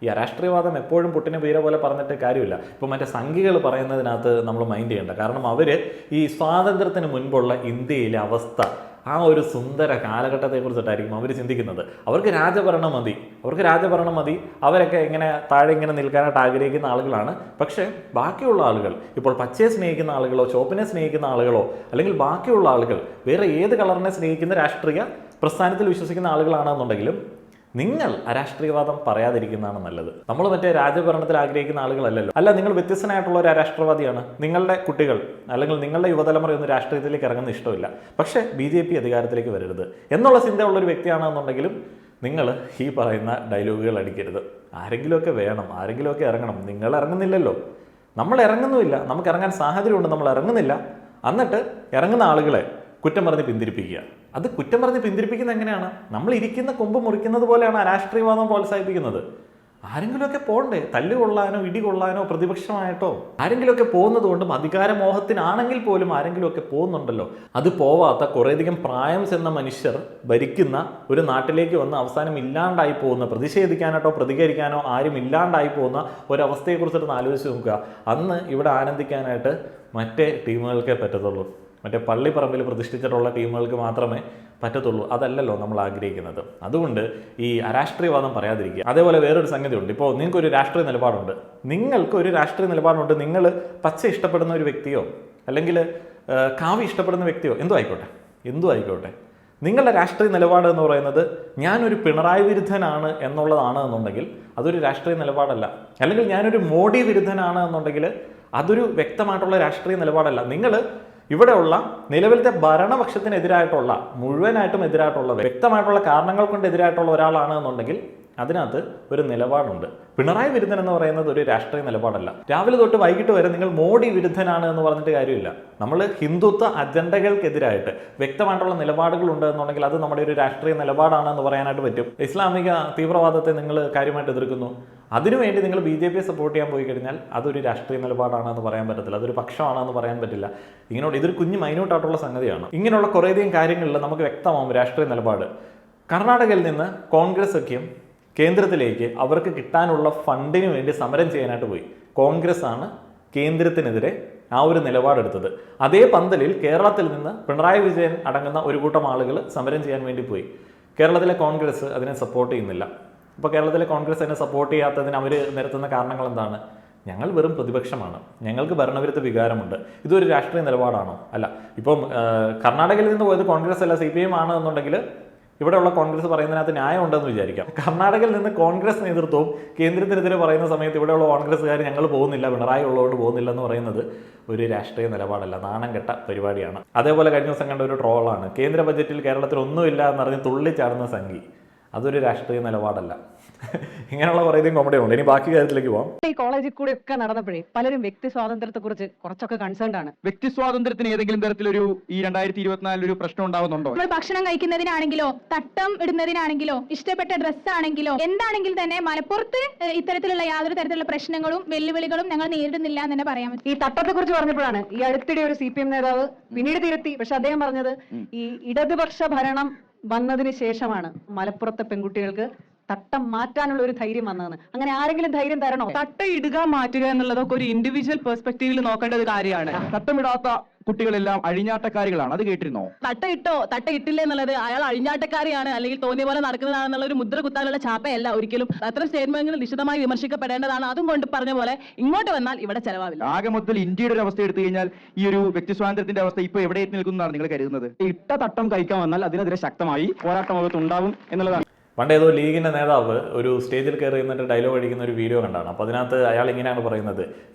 ഈ അരാഷ്ട്രീയവാദം എപ്പോഴും പുട്ടിനെ വീര പോലെ പറഞ്ഞിട്ട് കാര്യമില്ല. ഇപ്പോൾ മറ്റേ സംഘികൾ പറയുന്നതിനകത്ത് നമ്മൾ മൈൻഡ് ചെയ്യേണ്ട. കാരണം അവർ ഈ സ്വാതന്ത്ര്യത്തിന് മുൻപുള്ള ഇന്ത്യയിലെ അവസ്ഥ ആ ഒരു സുന്ദര കാലഘട്ടത്തെക്കുറിച്ചിട്ടായിരിക്കും അവർ ചിന്തിക്കുന്നത്. അവർക്ക് രാജഭരണം മതി, അവരൊക്കെ ഇങ്ങനെ താഴെ ഇങ്ങനെ നിൽക്കാനായിട്ട് ആഗ്രഹിക്കുന്ന ആളുകളാണ്. പക്ഷേ ബാക്കിയുള്ള ആളുകൾ, ഇപ്പോൾ പച്ചയെ സ്നേഹിക്കുന്ന ആളുകളോ ചുവപ്പിനെ സ്നേഹിക്കുന്ന ആളുകളോ അല്ലെങ്കിൽ ബാക്കിയുള്ള ആളുകൾ വേറെ ഏത് കളറിനെ സ്നേഹിക്കുന്ന രാഷ്ട്രീയ പ്രസ്ഥാനത്തിൽ വിശ്വസിക്കുന്ന ആളുകളാണെന്നുണ്ടെങ്കിലും നിങ്ങൾ അരാഷ്ട്രീയവാദം പറയാതിരിക്കുന്നതാണ് നല്ലത്. നമ്മൾ മറ്റേ രാജഭരണത്തിൽ ആഗ്രഹിക്കുന്ന ആളുകളല്ലല്ലോ. അല്ല, നിങ്ങൾ വ്യത്യസ്തനായിട്ടുള്ള ഒരു അരാഷ്ട്രവാദിയാണ്, നിങ്ങളുടെ കുട്ടികൾ അല്ലെങ്കിൽ നിങ്ങളുടെ യുവതലമുറയൊന്നും രാഷ്ട്രീയത്തിലേക്ക് ഇറങ്ങുന്ന ഇഷ്ടമില്ല, പക്ഷേ BJP അധികാരത്തിലേക്ക് വരരുത് എന്നുള്ള ചിന്തയുള്ളൊരു വ്യക്തിയാണെന്നുണ്ടെങ്കിലും നിങ്ങൾ ഈ പറയുന്ന ഡയലോഗുകൾ അടിക്കരുത്. ആരെങ്കിലുമൊക്കെ വേണം, ആരെങ്കിലുമൊക്കെ ഇറങ്ങണം. നിങ്ങൾ ഇറങ്ങുന്നില്ലല്ലോ, നമ്മൾ ഇറങ്ങുന്നുമില്ല, നമുക്ക് ഇറങ്ങാൻ സാഹചര്യമുണ്ട്, നമ്മൾ ഇറങ്ങുന്നില്ല. എന്നിട്ട് ഇറങ്ങുന്ന ആളുകളെ കുറ്റം പറഞ്ഞ് പിന്തിരിപ്പിക്കുക. അത് കുറ്റം പറഞ്ഞ് പിന്തിരിപ്പിക്കുന്നത് എങ്ങനെയാണ്? നമ്മൾ ഇരിക്കുന്ന കൊമ്പ് മുറിക്കുന്നത് പോലെയാണ് അരാഷ്ട്രീയവാദം പ്രോത്സാഹിപ്പിക്കുന്നത്. ആരെങ്കിലുമൊക്കെ പോകണ്ടേ? തല്ല് കൊള്ളാനോ ഇടി കൊള്ളാനോ പ്രതിപക്ഷമായിട്ടോ ആരെങ്കിലുമൊക്കെ പോകുന്നത് കൊണ്ടും അധികാരമോഹത്തിനാണെങ്കിൽ പോലും ആരെങ്കിലുമൊക്കെ പോകുന്നുണ്ടല്ലോ. അത് പോവാത്ത കുറേയധികം പ്രായം ചെന്ന മനുഷ്യർ ഭരിക്കുന്ന ഒരു നാട്ടിലേക്ക് വന്ന് അവസാനം ഇല്ലാണ്ടായി പോകുന്ന, പ്രതിഷേധിക്കാനായിട്ടോ പ്രതികരിക്കാനോ ആരും ഇല്ലാണ്ടായി പോകുന്ന ഒരവസ്ഥയെക്കുറിച്ചിട്ട് ആലോചിച്ച് നോക്കുക. അന്ന് ഇവിടെ ആനന്ദിക്കാനായിട്ട് മറ്റേ ടീമുകൾക്കേ പറ്റത്തുള്ളൂ, മറ്റേ പള്ളിപ്പറമ്പിൽ പ്രതിഷ്ഠിച്ചിട്ടുള്ള ടീമുകൾക്ക് മാത്രമേ പറ്റത്തുള്ളൂ. അതല്ലല്ലോ നമ്മൾ ആഗ്രഹിക്കുന്നത്. അതുകൊണ്ട് ഈ അരാഷ്ട്രീയവാദം പറയാതിരിക്കുക. അതേപോലെ വേറൊരു സംഗതിയുണ്ട്. ഇപ്പോൾ നിങ്ങൾക്കൊരു രാഷ്ട്രീയ നിലപാടുണ്ട്, നിങ്ങൾ പച്ച ഇഷ്ടപ്പെടുന്ന ഒരു വ്യക്തിയോ അല്ലെങ്കിൽ കാവി ഇഷ്ടപ്പെടുന്ന വ്യക്തിയോ എന്തോ ആയിക്കോട്ടെ, നിങ്ങളുടെ രാഷ്ട്രീയ നിലപാട് എന്ന് പറയുന്നത് ഞാനൊരു പിണറായി വിരുദ്ധനാണ് എന്നുള്ളതാണ് എന്നുണ്ടെങ്കിൽ അതൊരു രാഷ്ട്രീയ നിലപാടല്ല. അല്ലെങ്കിൽ ഞാനൊരു മോഡി വിരുദ്ധനാണ് എന്നുണ്ടെങ്കിൽ അതൊരു വ്യക്തമായിട്ടുള്ള രാഷ്ട്രീയ നിലപാടല്ല. നിങ്ങൾ ഇവിടെയുള്ള നിലവിലത്തെ ഭരണപക്ഷത്തിനെതിരായിട്ടുള്ള, മുഴുവനായിട്ടും എതിരായിട്ടുള്ള, വ്യക്തമായിട്ടുള്ള കാരണങ്ങൾ കൊണ്ട് എതിരായിട്ടുള്ള ഒരാളാണ് എന്നുണ്ടെങ്കിൽ അതിനകത്ത് ഒരു നിലപാടുണ്ട്. പിണറായി വിരുദ്ധൻ എന്ന് പറയുന്നത് ഒരു രാഷ്ട്രീയ നിലപാടല്ല. രാവിലെ തൊട്ട് വൈകിട്ട് വരെ നിങ്ങൾ മോഡി വിരുദ്ധനാണ് എന്ന് പറഞ്ഞിട്ട് കാര്യമില്ല. നമ്മൾ ഹിന്ദുത്വ അജണ്ടകൾക്കെതിരായിട്ട് വ്യക്തമായിട്ടുള്ള നിലപാടുകളുണ്ട് എന്നുണ്ടെങ്കിൽ അത് നമ്മുടെ ഒരു രാഷ്ട്രീയ നിലപാടാണെന്ന് പറയാനായിട്ട് പറ്റും. ഇസ്ലാമിക തീവ്രവാദത്തെ നിങ്ങൾ കാര്യമായിട്ട് എതിർക്കുന്നു, അതിനുവേണ്ടി നിങ്ങൾ BJP സപ്പോർട്ട് ചെയ്യാൻ പോയി കഴിഞ്ഞാൽ അതൊരു രാഷ്ട്രീയ നിലപാടാണെന്ന് പറയാൻ പറ്റത്തില്ല, അതൊരു പക്ഷമാണെന്ന് പറയാൻ പറ്റില്ല. ഇതൊരു കുഞ്ഞു മൈന്യൂട്ടായിട്ടുള്ള സംഗതിയാണ്. ഇങ്ങനെയുള്ള കുറേയധികം കാര്യങ്ങളിൽ നമുക്ക് വ്യക്തമാവും രാഷ്ട്രീയ നിലപാട്. കർണാടകയിൽ നിന്ന് കോൺഗ്രസ് സഖ്യം കേന്ദ്രത്തിലേക്ക് അവർക്ക് കിട്ടാനുള്ള ഫണ്ടിന് വേണ്ടി സമരം ചെയ്യാനായിട്ട് പോയി. കോൺഗ്രസ് ആണ് കേന്ദ്രത്തിനെതിരെ ആ ഒരു നിലപാടെടുത്തത്. അതേ പന്തലിൽ കേരളത്തിൽ നിന്ന് പിണറായി വിജയൻ അടങ്ങുന്ന ഒരു കൂട്ടം ആളുകൾ സമരം ചെയ്യാൻ വേണ്ടി പോയി. കേരളത്തിലെ കോൺഗ്രസ് അതിനെ സപ്പോർട്ട് ചെയ്യുന്നില്ല. ഇപ്പോൾ കേരളത്തിലെ കോൺഗ്രസ് അതിനെ സപ്പോർട്ട് ചെയ്യാത്തതിന് അവർ നിരത്തുന്ന കാരണങ്ങൾ എന്താണ്? ഞങ്ങൾ വെറും പ്രതിപക്ഷമാണ്, ഞങ്ങൾക്ക് ഭരണവിരുദ്ധ വികാരമുണ്ട്. ഇതൊരു രാഷ്ട്രീയ നിലപാടാണോ? അല്ല. ഇപ്പം കർണാടകയിൽ നിന്ന് പോയത് കോൺഗ്രസ് അല്ല CPM ആണ് എന്നുണ്ടെങ്കിൽ ഇവിടെയുള്ള കോൺഗ്രസ് പറയുന്നതിനകത്ത് ന്യായം ഉണ്ടെന്ന് വിചാരിക്കാം. കർണാടകയിൽ നിന്ന് കോൺഗ്രസ് നേതൃത്വവും കേന്ദ്രത്തിനെതിരെ പറയുന്ന സമയത്ത് ഇവിടെയുള്ള കോൺഗ്രസ്സുകാർ ഞങ്ങൾ പോകുന്നില്ല, പിണറായി ഉള്ളതുകൊണ്ട് പോകുന്നില്ല എന്ന് പറയുന്നത് ഒരു രാഷ്ട്രീയ നിലപാടല്ല, നാണം കെട്ട പരിപാടിയാണ്. അതേപോലെ കഴിഞ്ഞ ദിവസം കണ്ട ഒരു ട്രോളാണ്, കേന്ദ്ര ബജറ്റിൽ കേരളത്തിൽ ഒന്നുമില്ല എന്നറിഞ്ഞ് തുള്ളിച്ചാടുന്ന സംഘി. അതൊരു രാഷ്ട്രീയ നിലപാടല്ല. ഇങ്ങനെയുള്ള കുറേയധികം കോമഡി ഉണ്ട്. ഇനി ബാക്കി കാര്യത്തിലേക്ക് പോകാം. ഈ കോളേജിൽ കൂടെ ഒക്കെ നടന്നപ്പോഴേ പലരും വ്യക്തി സ്വാതന്ത്ര്യത്തെ കുറിച്ച് കുറച്ചൊക്കെ കൺസേൺഡ് ആണ്. വ്യക്തി സ്വാതന്ത്ര്യത്തിന് ഏതെങ്കിലും തരത്തിലൊരു ഈ 2024 ഒരു പ്രശ്നം ഉണ്ടാവുന്നുണ്ടോ? നമ്മൾ ഭക്ഷണം കഴിക്കുന്നതിനാണെങ്കിലോ തട്ടം ഇടുന്നതിനാണെങ്കിലോ ഇഷ്ടപ്പെട്ട ഡ്രസ്സ് ആണെങ്കിലോ എന്താണെങ്കിൽ തന്നെ മലപ്പുറത്ത് ഇത്തരത്തിലുള്ള യാതൊരു തരത്തിലുള്ള പ്രശ്നങ്ങളും വെല്ലുവിളികളും ഞങ്ങൾ നേരിടുന്നില്ല എന്ന് തന്നെ പറയാൻ പറ്റും. ഈ തട്ടത്തെ കുറിച്ച് പറഞ്ഞപ്പോഴാണ് ഈ അടുത്തിടെ ഒരു CPM നേതാവ് പിന്നീട് തിരുത്തി, പക്ഷെ അദ്ദേഹം പറഞ്ഞത് ഈ ഇടതുപക്ഷ ഭരണം വന്നതിന് ശേഷമാണ് മലപ്പുറത്തെ പെൺകുട്ടികൾക്ക് തട്ടം മാറ്റാനുള്ള ഒരു ധൈര്യം വന്നതെന്ന്. അങ്ങനെ ആരെങ്കിലും ധൈര്യം തരണോ? തട്ട ഇടുക മാറ്റുക എന്നുള്ളതൊക്കെ ഒരു ഇൻഡിവിജ്വൽ പെർസ്പെക്ടീവിൽ നോക്കേണ്ട ഒരു കാര്യമാണ്. തട്ടമിടാത്ത കുട്ടികളെല്ലാം അഴിഞ്ഞാട്ടക്കാരികളാണ്, അത് കേട്ടിരുന്നോ? തട്ട ഇട്ടോ തട്ട ഇട്ടില്ല എന്നുള്ളത് അയാൾ അഴിഞ്ഞാട്ടക്കാരിയാണ് അല്ലെങ്കിൽ തോന്നിയ പോലെ നടക്കുന്നതാണെന്നുള്ള ഒരു മുദ്ര കുത്താനുള്ള ചാപ്പയല്ല ഒരിക്കലും. അത്തരം സ്റ്റേറ്റ്മെന്റുകൾ നിശിതമായി വിമർശിക്കപ്പെടേണ്ടതാണ്. അതും കൊണ്ട് പറഞ്ഞ പോലെ ഇങ്ങോട്ട് വന്നാൽ ഇവിടെ ചെലവാവില്ല. ആകെ മൊത്തത്തിൽ ഇന്ത്യയുടെ ഒരു അവസ്ഥ എടുത്തു കഴിഞ്ഞാൽ ഈ ഒരു വ്യക്തി സ്വാതന്ത്ര്യത്തിന്റെ അവസ്ഥ ഇപ്പൊ എവിടെ എത്തി നിൽക്കുന്നതാണ് നിങ്ങൾ കരുതുന്നത്? ഇട്ട തട്ടം കഴിക്കാൻ വന്നാൽ അതിനെതിരെ ശക്തമായി പോരാട്ടം ഉണ്ടാവും എന്നുള്ളതാണ്. പണ്ട് ഏതോ ലീഗിൻ്റെ നേതാവ് ഒരു സ്റ്റേജിൽ കയറി നിന്നിട്ട് ഡയലോഗ് അടിക്കുന്ന ഒരു വീഡിയോ കണ്ടാണ്. അപ്പോൾ അതിനകത്ത് അയാൾ ഇങ്ങനെയാണ് പറയുന്നത്,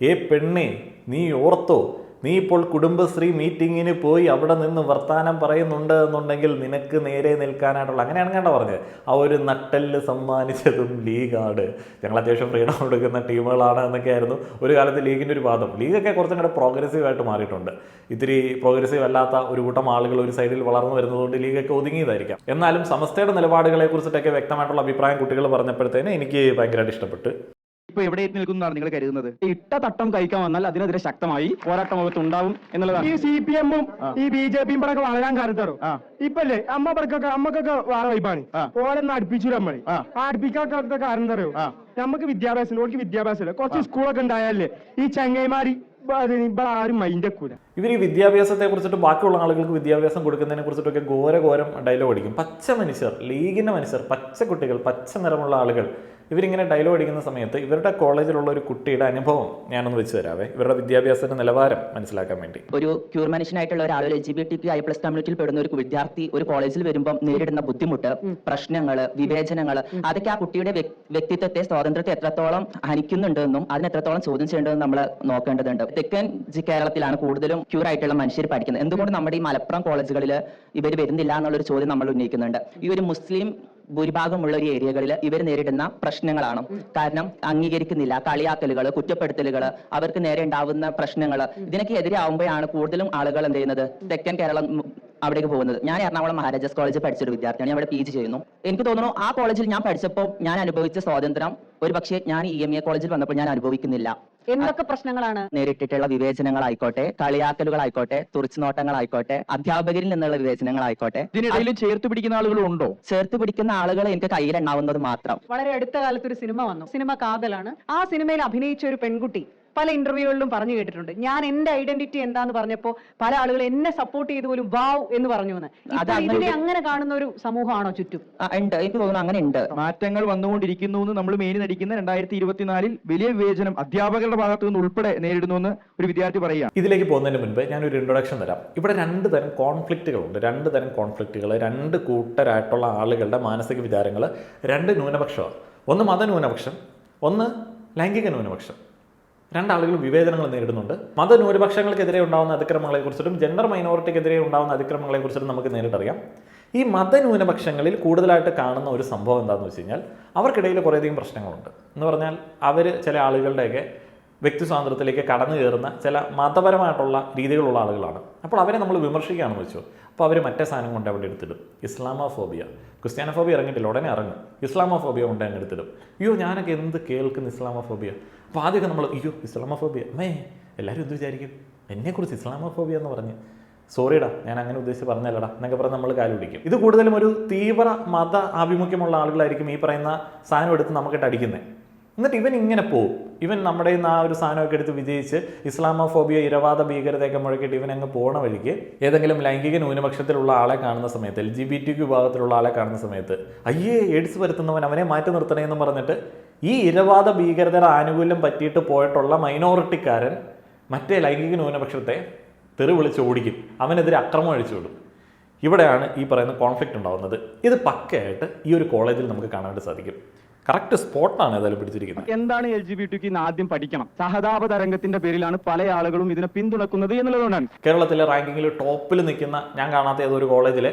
പെണ്ണേ നീ ഓർത്തോ, നീ ഇപ്പോൾ കുടുംബശ്രീ മീറ്റിങ്ങിന് പോയി അവിടെ നിന്ന് വർത്താനം പറയുന്നുണ്ട് എന്നുണ്ടെങ്കിൽ നിനക്ക് നേരെ നിൽക്കാനായിട്ടുള്ള, അങ്ങനെയാണ് കണ്ട പറഞ്ഞത്. ആ ഒരു നട്ടെല്ല് സമ്മാനിച്ചതും ലീഗാണ്, ഞങ്ങൾ അത്യാവശ്യം ഫ്രീഡം കൊടുക്കുന്ന ടീമുകളാണ് എന്നൊക്കെയായിരുന്നു ഒരു കാലത്ത് ലീഗിൻ്റെ ഒരു വാദം. ലീഗൊക്കെ കുറച്ചും കൂടെ പ്രോഗ്രസീവായിട്ട് മാറിയിട്ടുണ്ട്. ഇത്തിരി പ്രോഗ്രസീവ് അല്ലാത്ത ഒരു കൂട്ടം ആളുകൾ ഒരു സൈഡിൽ വളർന്നു വരുന്നതുകൊണ്ട് ലീഗൊക്കെ ഒതുങ്ങിയതായിരിക്കാം. എന്നാലും സമസ്തയുടെ നിലപാടുകളെ കുറിച്ചിട്ടൊക്കെ വ്യക്തമായിട്ടുള്ള അഭിപ്രായം കുട്ടികൾ പറഞ്ഞപ്പോഴത്തേന് എനിക്ക് ഭയങ്കരമായിട്ട് ഇഷ്ടപ്പെട്ടു. ഇപ്പൊ എവിടെ എത്തി നിൽക്കുന്നതാണ് നിങ്ങൾ കരുതുന്നത്? ഇട്ട തട്ടം കഴിക്കാൻ വന്നാൽ അതിനെതിരെ ശക്തമായി പോരാട്ടം ഉണ്ടാവും എന്നുള്ളതാണ്. ഈ CPM-ഉം ഈ BJP-യും ഇവിടെ വളരാൻ കാരണം തരും. ഇപ്പല്ലേ അമ്മക്കൊക്കെ വേറെ വൈബാണ്, ഓരോന്ന് അടുപ്പിച്ചു നമ്മള് അടുപ്പിക്കാത്ത കാരണം തരും. നമുക്ക് വിദ്യാഭ്യാസം, ഓർക്ക് വിദ്യാഭ്യാസം കുറച്ച് സ്കൂളൊക്കെ ഉണ്ടായാലേ ഈ ചങ്ങൈമാരി ഇവിടെ ആരും മൈൻഡ് വെക്കൂല. ഇവർ ഈ വിദ്യാഭ്യാസത്തെ കുറിച്ചിട്ട് ബാക്കിയുള്ള ആളുകൾക്ക് വിദ്യാഭ്യാസം കൊടുക്കുന്നതിനെ കുറിച്ചിട്ടൊക്കെ ഘോരം ഡയലോഗ് അടിക്കും. പച്ച മനുഷ്യർ, ലീഗിൻ്റെ മനുഷ്യർ, പച്ച കുട്ടികൾ, പച്ച നിറമുള്ള ആളുകൾ ഇവരിങ്ങനെ ഡയലോഗ് അടിക്കുന്ന സമയത്ത് ഇവരുടെ കോളേജിലുള്ള ഒരു കുട്ടിയുടെ അനുഭവം ഞാനൊന്ന് വെച്ച് തരാവേ, ഇവരുടെ വിദ്യാഭ്യാസത്തിന്റെ നിലവാരം മനസ്സിലാക്കാൻ വേണ്ടി. ഒരു ക്യൂർ മനുഷ്യനായിട്ടുള്ള ഒരാൾ, LGBTQI+ കമ്മ്യൂണിറ്റിയിൽ പെടുന്ന ഒരു വിദ്യാർത്ഥി ഒരു കോളേജിൽ വരുമ്പോൾ നേരിടുന്ന ബുദ്ധിമുട്ട്, പ്രശ്നങ്ങൾ, വിവേചനങ്ങൾ, അതൊക്കെ ആ കുട്ടിയുടെ വ്യക്തിത്വത്തെ, സ്വാതന്ത്ര്യത്തെ എത്രത്തോളം ഹനിക്കുന്നുണ്ടെന്നും അതിന് എത്രത്തോളം ചോദ്യം ചെയ്യേണ്ടതെന്നും നമ്മൾ നോക്കേണ്ടതുണ്ട്. തെക്കൻ കേരളത്തിലാണ് കൂടുതലും ക്യൂർ ആയിട്ടുള്ള മനുഷ്യർ പഠിക്കുന്നത്. എന്തുകൊണ്ട് നമ്മുടെ ഈ മലപ്പുറം കോളേജുകളിൽ ഇവർ വരുന്നില്ല എന്നുള്ളൊരു ചോദ്യം നമ്മൾ ഉന്നയിക്കുന്നുണ്ട്. ഈ ഒരു മുസ്ലിം ഭൂരിഭാഗമുള്ള ഒരു ഏരിയകളിൽ ഇവർ നേരിടുന്ന പ്രശ്നങ്ങളാണ്. കാരണം അംഗീകരിക്കുന്നില്ല, കളിയാക്കലുകൾ, കുറ്റപ്പെടുത്തലുകൾ, അവർക്ക് നേരെ ഉണ്ടാവുന്ന പ്രശ്നങ്ങൾ, ഇതിനൊക്കെ എതിരാകുമ്പോഴാണ് കൂടുതലും ആളുകൾ എന്ത് ചെയ്യുന്നത്, തെക്കൻ കേരളം അവിടേക്ക് പോകുന്നത്. ഞാൻ എറണാകുളം മഹാരാജാസ് കോളേജിൽ പഠിച്ചൊരു വിദ്യാർത്ഥിയാണ്. ഞാൻ അവിടെ PG ചെയ്യുന്നു. എനിക്ക് തോന്നുന്നു ആ കോളേജിൽ ഞാൻ പഠിച്ചപ്പോൾ ഞാൻ അനുഭവിച്ച സ്വാതന്ത്ര്യം ഒരു പക്ഷേ ഞാൻ EMA കോളേജിൽ വന്നപ്പോൾ ഞാൻ അനുഭവിക്കുന്നില്ല. എന്തൊക്കെ പ്രശ്നങ്ങളാണ് നേരിട്ടിട്ടുള്ള വിവേചനങ്ങളായിക്കോട്ടെ, കളിയാക്കലുകളായിക്കോട്ടെ, തുറിച്ചുനോട്ടങ്ങളായിക്കോട്ടെ, അധ്യാപകരിൽ നിന്നുള്ള വിവേചനങ്ങളായിക്കോട്ടെ. ഇതിനിടയിൽ ചേർത്ത് പിടിക്കുന്ന ആളുകളും ഉണ്ടോ? ചേർത്ത് പിടിക്കുന്ന ആളുകൾ എനിക്ക് കയ്യിലുണ്ടാവുന്നത് മാത്രം. വളരെ അടുത്ത കാലത്ത് ഒരു സിനിമ വന്നു, സിനിമ കാതലാണ്. ആ സിനിമയിൽ അഭിനയിച്ച ഒരു പെൺകുട്ടി പല ഇന്റർവ്യൂകളിലും പറഞ്ഞു കേട്ടിട്ടുണ്ട്, ഞാൻ എന്റെ ഐഡന്റിറ്റി എന്താന്ന് പറഞ്ഞപ്പോ പല ആളുകൾ എന്നെ സപ്പോർട്ട് ചെയ്ത് പോലും വാവ് എന്ന് പറഞ്ഞു എന്ന്. ഇതിനെ അങ്ങനെ കാണുന്ന ഒരു സമൂഹമാണോ ചുറ്റും? ഉണ്ട്, എനിക്ക് തോന്നുന്നു അങ്ങനെ ഉണ്ട്. മാറ്റങ്ങൾ വന്നുകൊണ്ടിരിക്കുന്നു എന്ന് നമ്മൾ മേനി നടിക്കുന്ന 2024 വലിയ വിവേചനം അധ്യാപകരുടെ ഭാഗത്തു നിന്ന് ഉൾപ്പെടെ നേരിടുന്നു എന്ന് ഒരു വിദ്യാർത്ഥി പറയുക. ഇതിലേക്ക് പോകുന്നതിന് മുൻപ് ഞാനൊരു ഇൻട്രൊഡക്ഷൻ തരാം. ഇവിടെ രണ്ട് തരം കോൺഫ്ലിക്റ്റുകളുണ്ട്. രണ്ട് കൂട്ടരായിട്ടുള്ള ആളുകളുടെ മാനസിക വിചാരങ്ങൾ, രണ്ട് ന്യൂനപക്ഷമാണ്. ഒന്ന് മതന്യൂനപക്ഷം, ഒന്ന് ലൈംഗിക ന്യൂനപക്ഷം. രണ്ടാളുകൾ വിവേചനങ്ങൾ നേരിടുന്നുണ്ട്. മതന്യൂനപക്ഷങ്ങൾക്കെതിരെ ഉണ്ടാകുന്ന അതിക്രമങ്ങളെക്കുറിച്ചിട്ടും ജെൻഡർ മൈനോറിറ്റിക്കെതിരെ ഉണ്ടാകുന്ന അതിക്രമങ്ങളെക്കുറിച്ചിട്ടും നമുക്ക് നേരിട്ടറിയാം. ഈ മതന്യൂനപക്ഷങ്ങളിൽ കൂടുതലായിട്ട് കാണുന്ന ഒരു സംഭവം എന്താണെന്ന് വെച്ച് കഴിഞ്ഞാൽ അവർക്കിടയിൽ കുറേയധികം പ്രശ്നങ്ങളുണ്ട്. എന്ന് പറഞ്ഞാൽ അവർ ചില ആളുകളുടെയൊക്കെ വ്യക്തി സ്വാതന്ത്ര്യത്തിലേക്ക് കടന്നു കയറുന്ന ചില മതപരമായിട്ടുള്ള രീതികളുള്ള ആളുകളാണ്. അപ്പോൾ അവരെ നമ്മൾ വിമർശിക്കുകയാണെന്ന് വെച്ചു, അപ്പോൾ അവർ മറ്റേ സാധനം കൊണ്ട് അവിടെ എടുത്തിടും. ഇസ്ലാമോഫോബിയ, ക്രിസ്ത്യാനോഫോബിയ ഇറങ്ങിയിട്ടില്ല, ഉടനെ ഇറങ്ങും. ഇസ്ലാമോഫോബിയ കൊണ്ട് അങ്ങ് എടുത്തിടും. അയ്യോ ഞാനൊക്കെ എന്ത് കേൾക്കുന്ന ഇസ്ലാമോഫോബിയ. അപ്പോൾ ആദ്യമൊക്കെ നമ്മൾ അയ്യോ ഇസ്ലാമോഫോബിയ, എല്ലാവരും എന്ത് വിചാരിക്കും, എന്നെക്കുറിച്ച് ഇസ്ലാമോഫോബിയ എന്ന് പറഞ്ഞ്, സോറിടാ ഞാൻ അങ്ങനെ ഉദ്ദേശിച്ച് പറഞ്ഞല്ലടാ എന്നൊക്കെ പറഞ്ഞ് നമ്മൾ കാല് പിടിക്കും. ഇത് കൂടുതലും ഒരു തീവ്ര മത ആഭിമുഖ്യമുള്ള ആളുകളായിരിക്കും ഈ പറയുന്ന സാധനം എടുത്ത് നമുക്കിട്ട് അടിക്കുന്നത്. എന്നിട്ട് ഇവൻ ഇങ്ങനെ പോകും. ഇവൻ നമ്മുടെ ആ ഒരു സാധനമൊക്കെ എടുത്ത് വിജയിച്ച് ഇസ്ലാമോഫോബിയ, ഇരവാദ ഭീകരതയൊക്കെ മുഴക്കിയിട്ട് ഇവൻ അങ്ങ് പോണ വഴിക്ക് ഏതെങ്കിലും ലൈംഗിക ന്യൂനപക്ഷത്തിലുള്ള ആളെ കാണുന്ന സമയത്ത്, LGBTQ വിഭാഗത്തിലുള്ള ആളെ കാണുന്ന സമയത്ത് അയ്യേ എയ്ഡ്സ് വരുത്തുന്നവൻ, അവനെ മാറ്റി നിർത്തണേ എന്ന് പറഞ്ഞിട്ട് ഈ ഇരവാദ ഭീകരതയുടെ ആനുകൂല്യം പറ്റിയിട്ട് പോയിട്ടുള്ള മൈനോറിറ്റിക്കാരൻ മറ്റേ ലൈംഗിക ന്യൂനപക്ഷത്തെ തെറി വിളിച്ച് ഓടിക്കും, അവനെതിരെ അക്രമം അഴിച്ചുവിടും. ഇവിടെയാണ് ഈ പറയുന്ന കോൺഫ്ലിക്റ്റ് ഉണ്ടാകുന്നത്. ഇത് പക്കയായിട്ട് ഈ ഒരു കോളേജിൽ നമുക്ക് കാണാൻ സാധിക്കും. കറക്റ്റ് സ്പോട്ടാണ് ഏതായാലും പിടിച്ചിരിക്കുന്നത്. എന്താണ് LGBTQ ആദ്യം പഠിക്കണം. സഹതാപ തരംഗത്തിന്റെ പേരിലാണ് പല ആളുകളും ഇതിനെ പിന്തുണക്കുന്നത് എന്നുള്ളതുകൊണ്ടാണ്. കേരളത്തിലെ റാങ്കിങ്ങിൽ ടോപ്പിൽ നിൽക്കുന്ന ഞാൻ കാണാത്ത ഏതൊരു കോളേജിലെ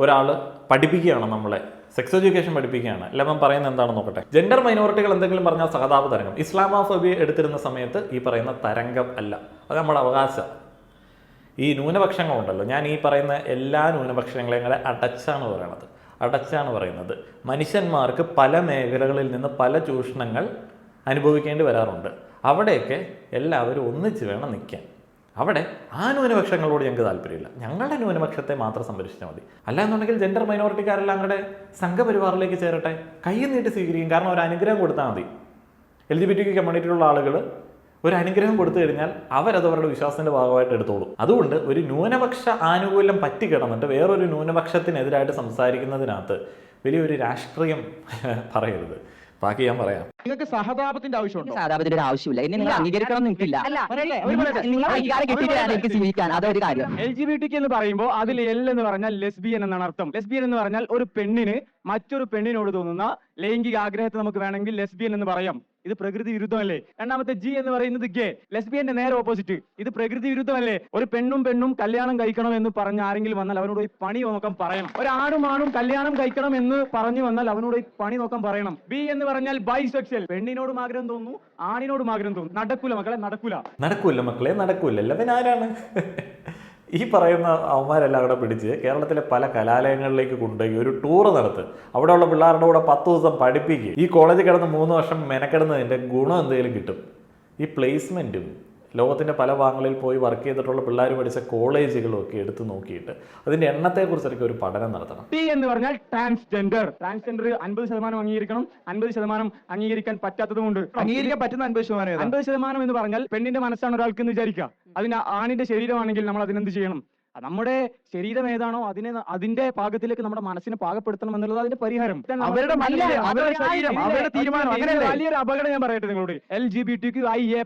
ഒരാൾ പഠിപ്പിക്കുകയാണ്, നമ്മളെ സെക്സ് എഡ്യൂക്കേഷൻ പഠിപ്പിക്കുകയാണ്. എല്ലാവരും പറയുന്നത് എന്താണെന്ന് നോക്കട്ടെ. ജെൻഡർ മൈനോറിറ്റികൾ എന്തെങ്കിലും പറഞ്ഞാൽ സഹതാപ തരംഗം. ഇസ്ലാമോഫോബിയ എടുത്തിരുന്ന സമയത്ത് ഈ പറയുന്ന തരംഗം അല്ല, അത് നമ്മുടെ അവകാശം. ഈ ന്യൂനപക്ഷങ്ങളുണ്ടല്ലോ, ഞാൻ ഈ പറയുന്ന എല്ലാ ന്യൂനപക്ഷങ്ങളെയും കൂടെ അടച്ചാണ് പറയുന്നത്. മനുഷ്യന്മാർക്ക് പല മേഖലകളിൽ നിന്ന് പല ചൂഷണങ്ങൾ അനുഭവിക്കേണ്ടി വരാറുണ്ട്. അവിടെയൊക്കെ എല്ലാവരും ഒന്നിച്ച് വേണം നിൽക്കാൻ. അവിടെ ആ ന്യൂനപക്ഷങ്ങളോട് ഞങ്ങൾക്ക് താല്പര്യമില്ല, ഞങ്ങളുടെ ന്യൂനപക്ഷത്തെ മാത്രം സംരക്ഷിച്ചാൽ മതി. അല്ല എന്നുണ്ടെങ്കിൽ ജെൻഡർ മൈനോറിറ്റിക്കാരെല്ലാം അങ്ങടെ സംഘപരിവാറിലേക്ക് ചേരട്ടെ, കൈ നീട്ടി സ്വീകരിക്കും. കാരണം ഒരു അനുഗ്രഹം കൊടുത്താൽ മതി. LGBTQ കമ്മ്യൂണിറ്റിയിലുള്ള ആളുകൾ ഒരു അനുഗ്രഹം കൊടുത്തു കഴിഞ്ഞാൽ അവരത് അവരുടെ വിശ്വാസത്തിന്റെ ഭാഗമായിട്ട് എടുത്തോളും. അതുകൊണ്ട് ഒരു ന്യൂനപക്ഷ ആനുകൂല്യം പറ്റിക്കിടന്നിട്ട് വേറൊരു ന്യൂനപക്ഷത്തിനെതിരായിട്ട് സംസാരിക്കുന്നതിനകത്ത് വലിയൊരു രാഷ്ട്രീയം പറയരുത്. ബാക്കി ഞാൻ പറയാം. നിങ്ങൾക്ക് സഹതാപത്തിന്റെ ആവശ്യമുണ്ടോ? സഹതാപത്തിന്റെ ഒരു ആവശ്യമില്ല. എന്നെ നിങ്ങൾ അംഗീകരിക്കണം എന്നിട്ടില്ല. നിങ്ങൾ അംഗീകാരം കിട്ടിയിട്ടാണ് എനിക്ക് ജീവിക്കാൻ, അതൊരു കാര്യം. LGBTQ എന്ന് പറയുമ്പോൾ അതിൽ L എന്ന് പറഞ്ഞാൽ ലെസ്ബിയൻ എന്നാണ് അർത്ഥം. ലെസ്ബിയൻ എന്ന് പറഞ്ഞാൽ ഒരു പെണ്ണിന് മറ്റൊരു പെണ്ണിനോട് തോന്നുന്ന ലൈംഗിക ആഗ്രഹത്തെ നമുക്ക് വേണമെങ്കിൽ ലെസ്ബിയൻ എന്ന് പറയാം. ഇത് പ്രകൃതി വിരുദ്ധമല്ലേ? രണ്ടാമത്തെ G എന്ന് പറയുന്നത് ഗേ, ലെസ്ബിയന്റെ നേരെ ഓപ്പോസിറ്റ്. ഇത് പ്രകൃതി വിരുദ്ധമല്ലേ? ഒരു പെണ്ണും കല്യാണം കഴിക്കണം എന്ന് പറഞ്ഞ ആരെങ്കിലും വന്നാൽ അവനോട് പോയി പണി നോക്കാൻ പറയണം. ഒരാണും കല്യാണം കഴിക്കണം എന്ന് പറഞ്ഞു വന്നാൽ അവനോട് പോയി പണി നോക്കാൻ പറയണം. B എന്ന് പറഞ്ഞാൽ ബൈസെക്ഷൽ, പെണ്ണിനോടും ആഗ്രഹം തോന്നുന്നു, ആണിനോടും ആഗ്രഹം തോന്നുന്നു. നടക്കൂല മക്കളെ, നടക്കൂല. ആരാണ് ഈ പറയുന്ന അവന്മാരെല്ലാം അവിടെ പിടിച്ച് കേരളത്തിലെ പല കലാലയങ്ങളിലേക്ക് കൊണ്ടുപോയി ഒരു ടൂർ നടത്ത്. അവിടെയുള്ള പിള്ളേരുടെ കൂടെ 10 ദിവസം പഠിപ്പിക്കുക. ഈ കോളേജിൽ കിടന്ന് 3 വർഷം മെനക്കിടുന്നതിൻ്റെ ഗുണം എന്തെങ്കിലും കിട്ടും. ഈ പ്ലേസ്മെൻറ്റും ലോകത്തിൻ്റെ പല ഭാഗങ്ങളിൽ പോയി വർക്ക് ചെയ്തിട്ടുള്ള പിള്ളേർ പഠിച്ച കോളേജുകളും ഒക്കെ എടുത്തു നോക്കിയിട്ട് അതിൻ്റെ എണ്ണത്തെക്കുറിച്ചൊക്കെ ഒരു പഠനം നടത്തണം. ടി എന്ന് പറഞ്ഞാൽ ട്രാൻസ്ജെൻഡർ 50% അംഗീകരിക്കണം, 50% അംഗീകരിക്കാൻ പറ്റാത്തതുകൊണ്ട് അംഗീകരിക്കാൻ പറ്റുന്ന 50%. 50% എന്ന് പറഞ്ഞാൽ പെണ്ണിന്റെ മനസ്സാണ് ഒരാൾക്ക് എന്ന് വിചാരിക്കുക. അതിന് ആണിന്റെ ശരീരമാണെങ്കിൽ നമ്മൾ അതിനെന്ത് ചെയ്യണം? നമ്മുടെ ശരീരം ഏതാണോ അതിന്റെ പാകത്തിലേക്ക് നമ്മുടെ മനസ്സിനെ പാകപ്പെടുത്തണം എന്നുള്ളത് അതിന്റെ പരിഹാരം. അവരുടെ മനസ്സ്, അവരുടെ ശരീരം, അവരുടെ തീരുമാനം. അങ്ങനെയല്ലേ? വലിയൊരു അപകടം ഞാൻ പറയട്ടെ നിങ്ങളോട്. LGBTQIA++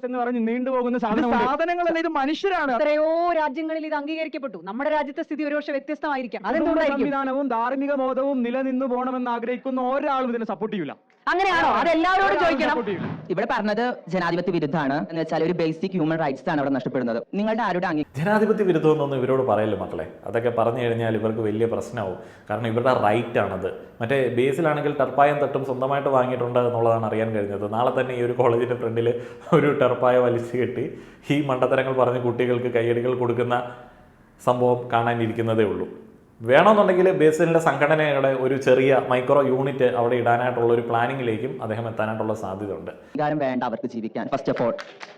എന്ന് പറഞ്ഞ് നീണ്ടുപോകുന്ന സാധനങ്ങളല്ല, ഇത് മനുഷ്യരാണ്. എത്രയോ രാജ്യങ്ങളിൽ ഇത് അംഗീകരിക്കപ്പെട്ടു. നമ്മുടെ രാജ്യത്തെ സ്ഥിതി ഒരുപക്ഷെ വ്യത്യസ്തമായിരിക്കാം. അതെന്തുകൊണ്ടായിരിക്കും? സംവിധാനവും ധാർമ്മിക ബോധവും നിലനിന്നു പോകണമെന്ന് ആഗ്രഹിക്കുന്ന ഒരാളും ഇതിനെ സപ്പോർട്ട് ചെയ്യില്ല. അങ്ങനെയാണോ? അത് എല്ലാവരോടും ചോദിക്കണം. ഇവിടെ പറഞ്ഞത് ജനാധിപത്യ വിരുദ്ധമാണ് എന്ന് വെച്ചാൽ ഒരു ബേസിക് ഹ്യൂമൻ റൈറ്റ്സ് ആണ് അവിടെ നഷ്ടപ്പെടുന്നത്. നിങ്ങളുടെ ആരുടെ ജനാധിപത്യ വിരുദ്ധമെന്നൊന്നും ഇവരോട് പറയല്ലോ മക്കളെ. അതൊക്കെ പറഞ്ഞു കഴിഞ്ഞാൽ ഇവർക്ക് വലിയ പ്രശ്നമാവും. കാരണം ഇവരുടെ റൈറ്റ് ആണത്. മറ്റേ ബേസിലാണെങ്കിൽ ടർപ്പായം തട്ടും സ്വന്തമായിട്ട് വാങ്ങിയിട്ടുണ്ട് എന്നുള്ളതാണ് അറിയാൻ കഴിഞ്ഞത്. നാളെ തന്നെ ഈ ഒരു കോളേജിൻ്റെ ഫ്രണ്ടിൽ ഒരു ടർപ്പായ വലിച്ചു കെട്ടി ഈ മണ്ടത്തരങ്ങൾ പറഞ്ഞ് കുട്ടികൾക്ക് കയ്യടികൾ കൊടുക്കുന്ന സംഭവം കാണാനിരിക്കുന്നതേ ഉള്ളൂ. വേണമെന്നുണ്ടെങ്കിൽ ബേസിലിൻ്റെ സംഘടനയുടെ ഒരു ചെറിയ മൈക്രോ യൂണിറ്റ് അവിടെ ഇടാനായിട്ടുള്ള ഒരു പ്ലാനിങ്ങിലേക്കും അദ്ദേഹം എത്താനായിട്ടുള്ള സാധ്യത ഉണ്ട്. അധികാരം വേണ്ട അവർക്ക് ജീവിക്കാൻ. ഫസ്റ്റ് ഓഫ് ഓൾ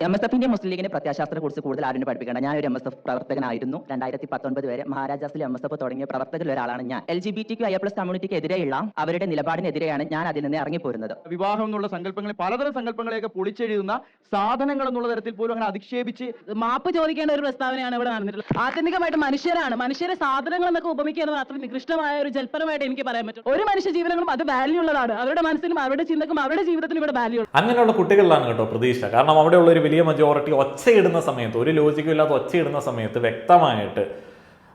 MSFന്റെ മുസ്ലിം ലീഗിന്റെ പ്രത്യാശാസ്ത്രത്തെ കുറിച്ച് കൂടുതൽ ആരും പഠിപ്പിക്കേണ്ട. ഞാനൊരു MSF പ്രവർത്തകനായിരുന്നു. 2019 വരെ മഹാരാജാസിൽ MSF തുടങ്ങിയ പ്രവർത്തകരിൽ ഒരാളാണ് ഞാൻ. LGBTQIA+ കമ്മ്യൂണിറ്റിക്ക് എതിരെയുള്ള അവരുടെ നിലപാടിനെതിരെയാണ് ഞാൻ അതിൽ നിന്ന് ഇറങ്ങിപ്പോരുന്നത്. വിവാഹം എന്നുള്ള സങ്കല്പങ്ങളെ, പലതരം സങ്കല്പങ്ങളെയൊക്കെ പൊളിച്ചെഴുതുന്ന സാധനങ്ങൾ എന്നുള്ള തരത്തിൽ പോലും അങ്ങനെ അധിക്ഷേപിച്ച് മാപ്പ് ചോദിക്കേണ്ട ഒരു പ്രസ്താവനയാണ് ഇവിടെ നടന്നിട്ടുള്ളത്. ആത്യന്തികമായിട്ട് മനുഷ്യരെ സാധനങ്ങൾ എന്നൊക്കെ ഉപമിക്കുന്നത് അത്ര നികൃഷ്ടമായ ഒരു ജൽപ്പനമായിട്ട് എനിക്ക് പറയാൻ പറ്റും. ഒരു മനുഷ്യ ജീവനങ്ങളും അത് വാല്യൂ ഉള്ളതാണ്. അവരുടെ മനസ്സിലും അവരുടെ ചിന്തക്കും അവരുടെ ജീവിതത്തിലും ഇവിടെ വാല്യൂ. അങ്ങനെയുള്ള കുട്ടികളിലാണ് കേട്ടോ പ്രതീക്ഷ. കാരണം അവിടെയുള്ള ഒരു വലിയ മജോറിറ്റി ഒച്ചയിടുന്ന സമയത്ത്, ഒരു ലോജിക്കും ഇല്ലാത്ത ഒച്ചയിടുന്ന സമയത്ത് വ്യക്തമായിട്ട്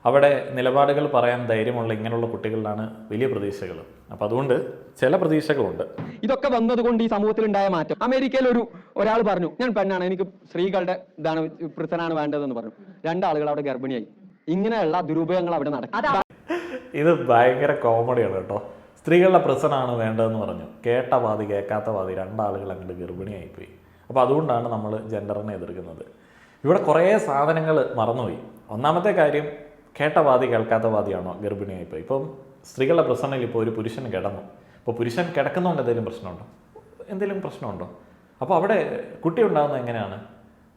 അവിടെ നിലപാടുകൾ പറയാൻ ധൈര്യമുള്ള ഇങ്ങനെയുള്ള കുട്ടികളിലാണ് വലിയ പ്രതീക്ഷകൾ. അപ്പം അതുകൊണ്ട് ചില പ്രതീക്ഷകളുണ്ട്. ഇതൊക്കെ വന്നതുകൊണ്ട് ഈ സമൂഹത്തിൽ ഉണ്ടായ മാറ്റം. അമേരിക്കയിൽ ഒരാൾ പറഞ്ഞു, ഞാൻ പെണ്ണാണ്, എനിക്ക് സ്ത്രീകളുടെ ഇതാണ് പ്രശ്നമാണ് വേണ്ടതെന്ന് പറഞ്ഞു. 2 ആളുകൾ അവിടെ ഗർഭിണിയായി. ഇങ്ങനെയുള്ള ദുരുപയോഗങ്ങൾ അവിടെ നടക്കും. ഇത് ഭയങ്കര കോമഡിയാണ് കേട്ടോ. സ്ത്രീകളുടെ പ്രശ്നമാണ് വേണ്ടതെന്ന് പറഞ്ഞു. കേട്ട പാതി കേൾക്കാത്ത പാതി 2 ആളുകൾ അങ്ങോട്ട് ഗർഭിണിയായിപ്പോയി. അപ്പോൾ അതുകൊണ്ടാണ് നമ്മൾ ജെൻഡറിനെ എതിർക്കുന്നത്. ഇവിടെ കുറേ സാധനങ്ങൾ മറന്നുപോയി. ഒന്നാമത്തെ കാര്യം, കേട്ട പാതി കേൾക്കാത്ത പാതിയാണോ ഗർഭിണിയായിപ്പോയി. ഇപ്പം സ്ത്രീകളുടെ പ്രശ്നത്തിൽ ഇപ്പോൾ ഒരു പുരുഷൻ കിടന്നു. ഇപ്പോൾ പുരുഷൻ കിടക്കുന്നതുകൊണ്ട് എന്തെങ്കിലും പ്രശ്നമുണ്ടോ? അപ്പോൾ അവിടെ കുട്ടി ഉണ്ടാകുന്നത് എങ്ങനെയാണ്?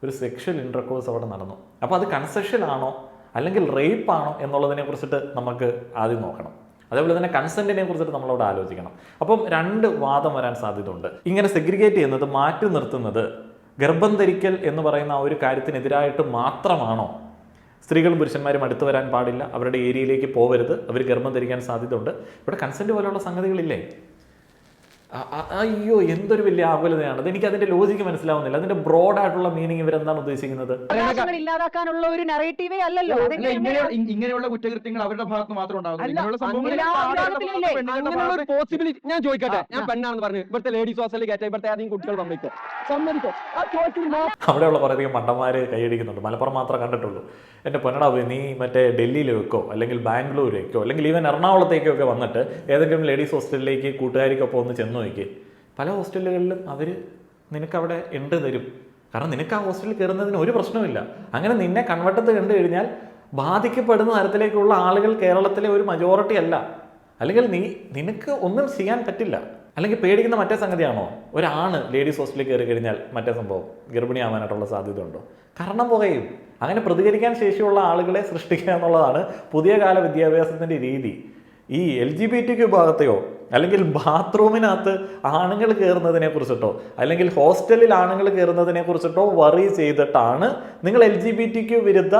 ഒരു സെക്ഷൽ ഇൻ്റർകോഴ്സ് അവിടെ നടന്നു. അപ്പോൾ അത് കൺസെഷൻ ആണോ അല്ലെങ്കിൽ റേപ്പ് ആണോ എന്നുള്ളതിനെ കുറിച്ചിട്ട് നമുക്ക് ആദ്യം നോക്കണം. അതേപോലെ തന്നെ കൺസെൻറ്റിനെ കുറിച്ചിട്ട് നമ്മളവിടെ ആലോചിക്കണം. അപ്പം 2 വാദം വരാൻ സാധ്യതയുണ്ട്. ഇങ്ങനെ സെഗ്രിഗേറ്റ് ചെയ്യുന്നത്, മാറ്റി നിർത്തുന്നത് ഗർഭം ധരിക്കൽ എന്ന് പറയുന്ന ആ ഒരു കാര്യത്തിനെതിരായിട്ട് മാത്രമാണോ? സ്ത്രീകളും പുരുഷന്മാരും അടുത്ത് വരാൻ പാടില്ല, അവരുടെ ഏരിയയിലേക്ക് പോകരുത്, അവർ ഗർഭം ധരിക്കാൻ സാധ്യതയുണ്ട്. ഇവിടെ കൺസെൻറ്റ് പോലെയുള്ള സംഗതികളില്ലേ? അയ്യോ, എന്തൊരു വലിയ ആകുലതയാണ്. എനിക്ക് അതിന്റെ ലോജിക്ക് മനസ്സിലാവുന്നില്ല. അതിന്റെ ബ്രോഡായിട്ടുള്ള മീനിങ് ഇവരെന്താണ് ഉദ്ദേശിക്കുന്നത്? ഇല്ലാതാക്കാനുള്ള ഒരു നറേറ്റീവേ അല്ലല്ലോ. ഇങ്ങനെയുള്ള കുറ്റകൃത്യങ്ങൾ അവരുടെ ഭാഗത്ത് മാത്രം പോസിബിലിറ്റി ഞാൻ ചോദിക്കട്ടെ. ഞാൻ പെണ്ണാണെന്ന് പറഞ്ഞു, ഇവിടുത്തെ ലേഡീസ് ഹോസ്റ്റലിൽ കയറ്റാൻ ഇവിടുത്തെ ആദ്യം കുട്ടികൾ സമ്മതിക്കും. അവിടെയുള്ള കുറേയധികം മണ്ടന്മാര് കൈയടിക്കുന്നുണ്ട്. മലപ്പുറം മാത്രമേ കണ്ടിട്ടുള്ളൂ. എൻ്റെ പൊന്നടാ, നീ മറ്റേ ഡൽഹിയിലേക്കോ അല്ലെങ്കിൽ ബാംഗ്ലൂരേക്കോ അല്ലെങ്കിൽ ഈവൻ എറണാകുളത്തേക്കോ ഒക്കെ വന്നിട്ട് ഏതെങ്കിലും ലേഡീസ് ഹോസ്റ്റലിലേക്ക് കൂട്ടുകാരിക്കൊപ്പം ഒന്ന് ചെന്ന് നോക്കി. പല ഹോസ്റ്റലുകളിലും അവർ നിനക്കവിടെ എൻട്രി തരും. കാരണം നിനക്ക് ആ ഹോസ്റ്റലിൽ കയറുന്നതിന് ഒരു പ്രശ്നമില്ല. അങ്ങനെ നിന്നെ കൺവെർട്ടത്ത് കണ്ടു കഴിഞ്ഞാൽ ബാധിക്കപ്പെടുന്ന തരത്തിലേക്കുള്ള ആളുകൾ കേരളത്തിലെ ഒരു മജോറിറ്റി അല്ല. അല്ലെങ്കിൽ നിനക്ക് ഒന്നും ചെയ്യാൻ പറ്റില്ല. അല്ലെങ്കിൽ പേടിക്കുന്ന മറ്റേ സംഗതിയാണോ, ഒരാണ് ലേഡീസ് ഹോസ്റ്റലിൽ കയറി കഴിഞ്ഞാൽ മറ്റേ സംഭവം ഗർഭിണിയാവാനായിട്ടുള്ള സാധ്യത ഉണ്ടോ? കാരണം പുകയും. അങ്ങനെ പ്രതികരിക്കാൻ ശേഷിയുള്ള ആളുകളെ സൃഷ്ടിക്കുക എന്നുള്ളതാണ് പുതിയ കാല വിദ്യാഭ്യാസത്തിൻ്റെ രീതി. ഈ LGBTQ ഭാഗത്തെയോ അല്ലെങ്കിൽ ബാത്റൂമിനകത്ത് ആണുങ്ങൾ കയറുന്നതിനെ കുറിച്ചിട്ടോ അല്ലെങ്കിൽ ഹോസ്റ്റലിൽ ആണുങ്ങൾ കയറുന്നതിനെ കുറിച്ചിട്ടോ വറി ചെയ്തിട്ടാണ് നിങ്ങൾ LGBTQ വിരുദ്ധ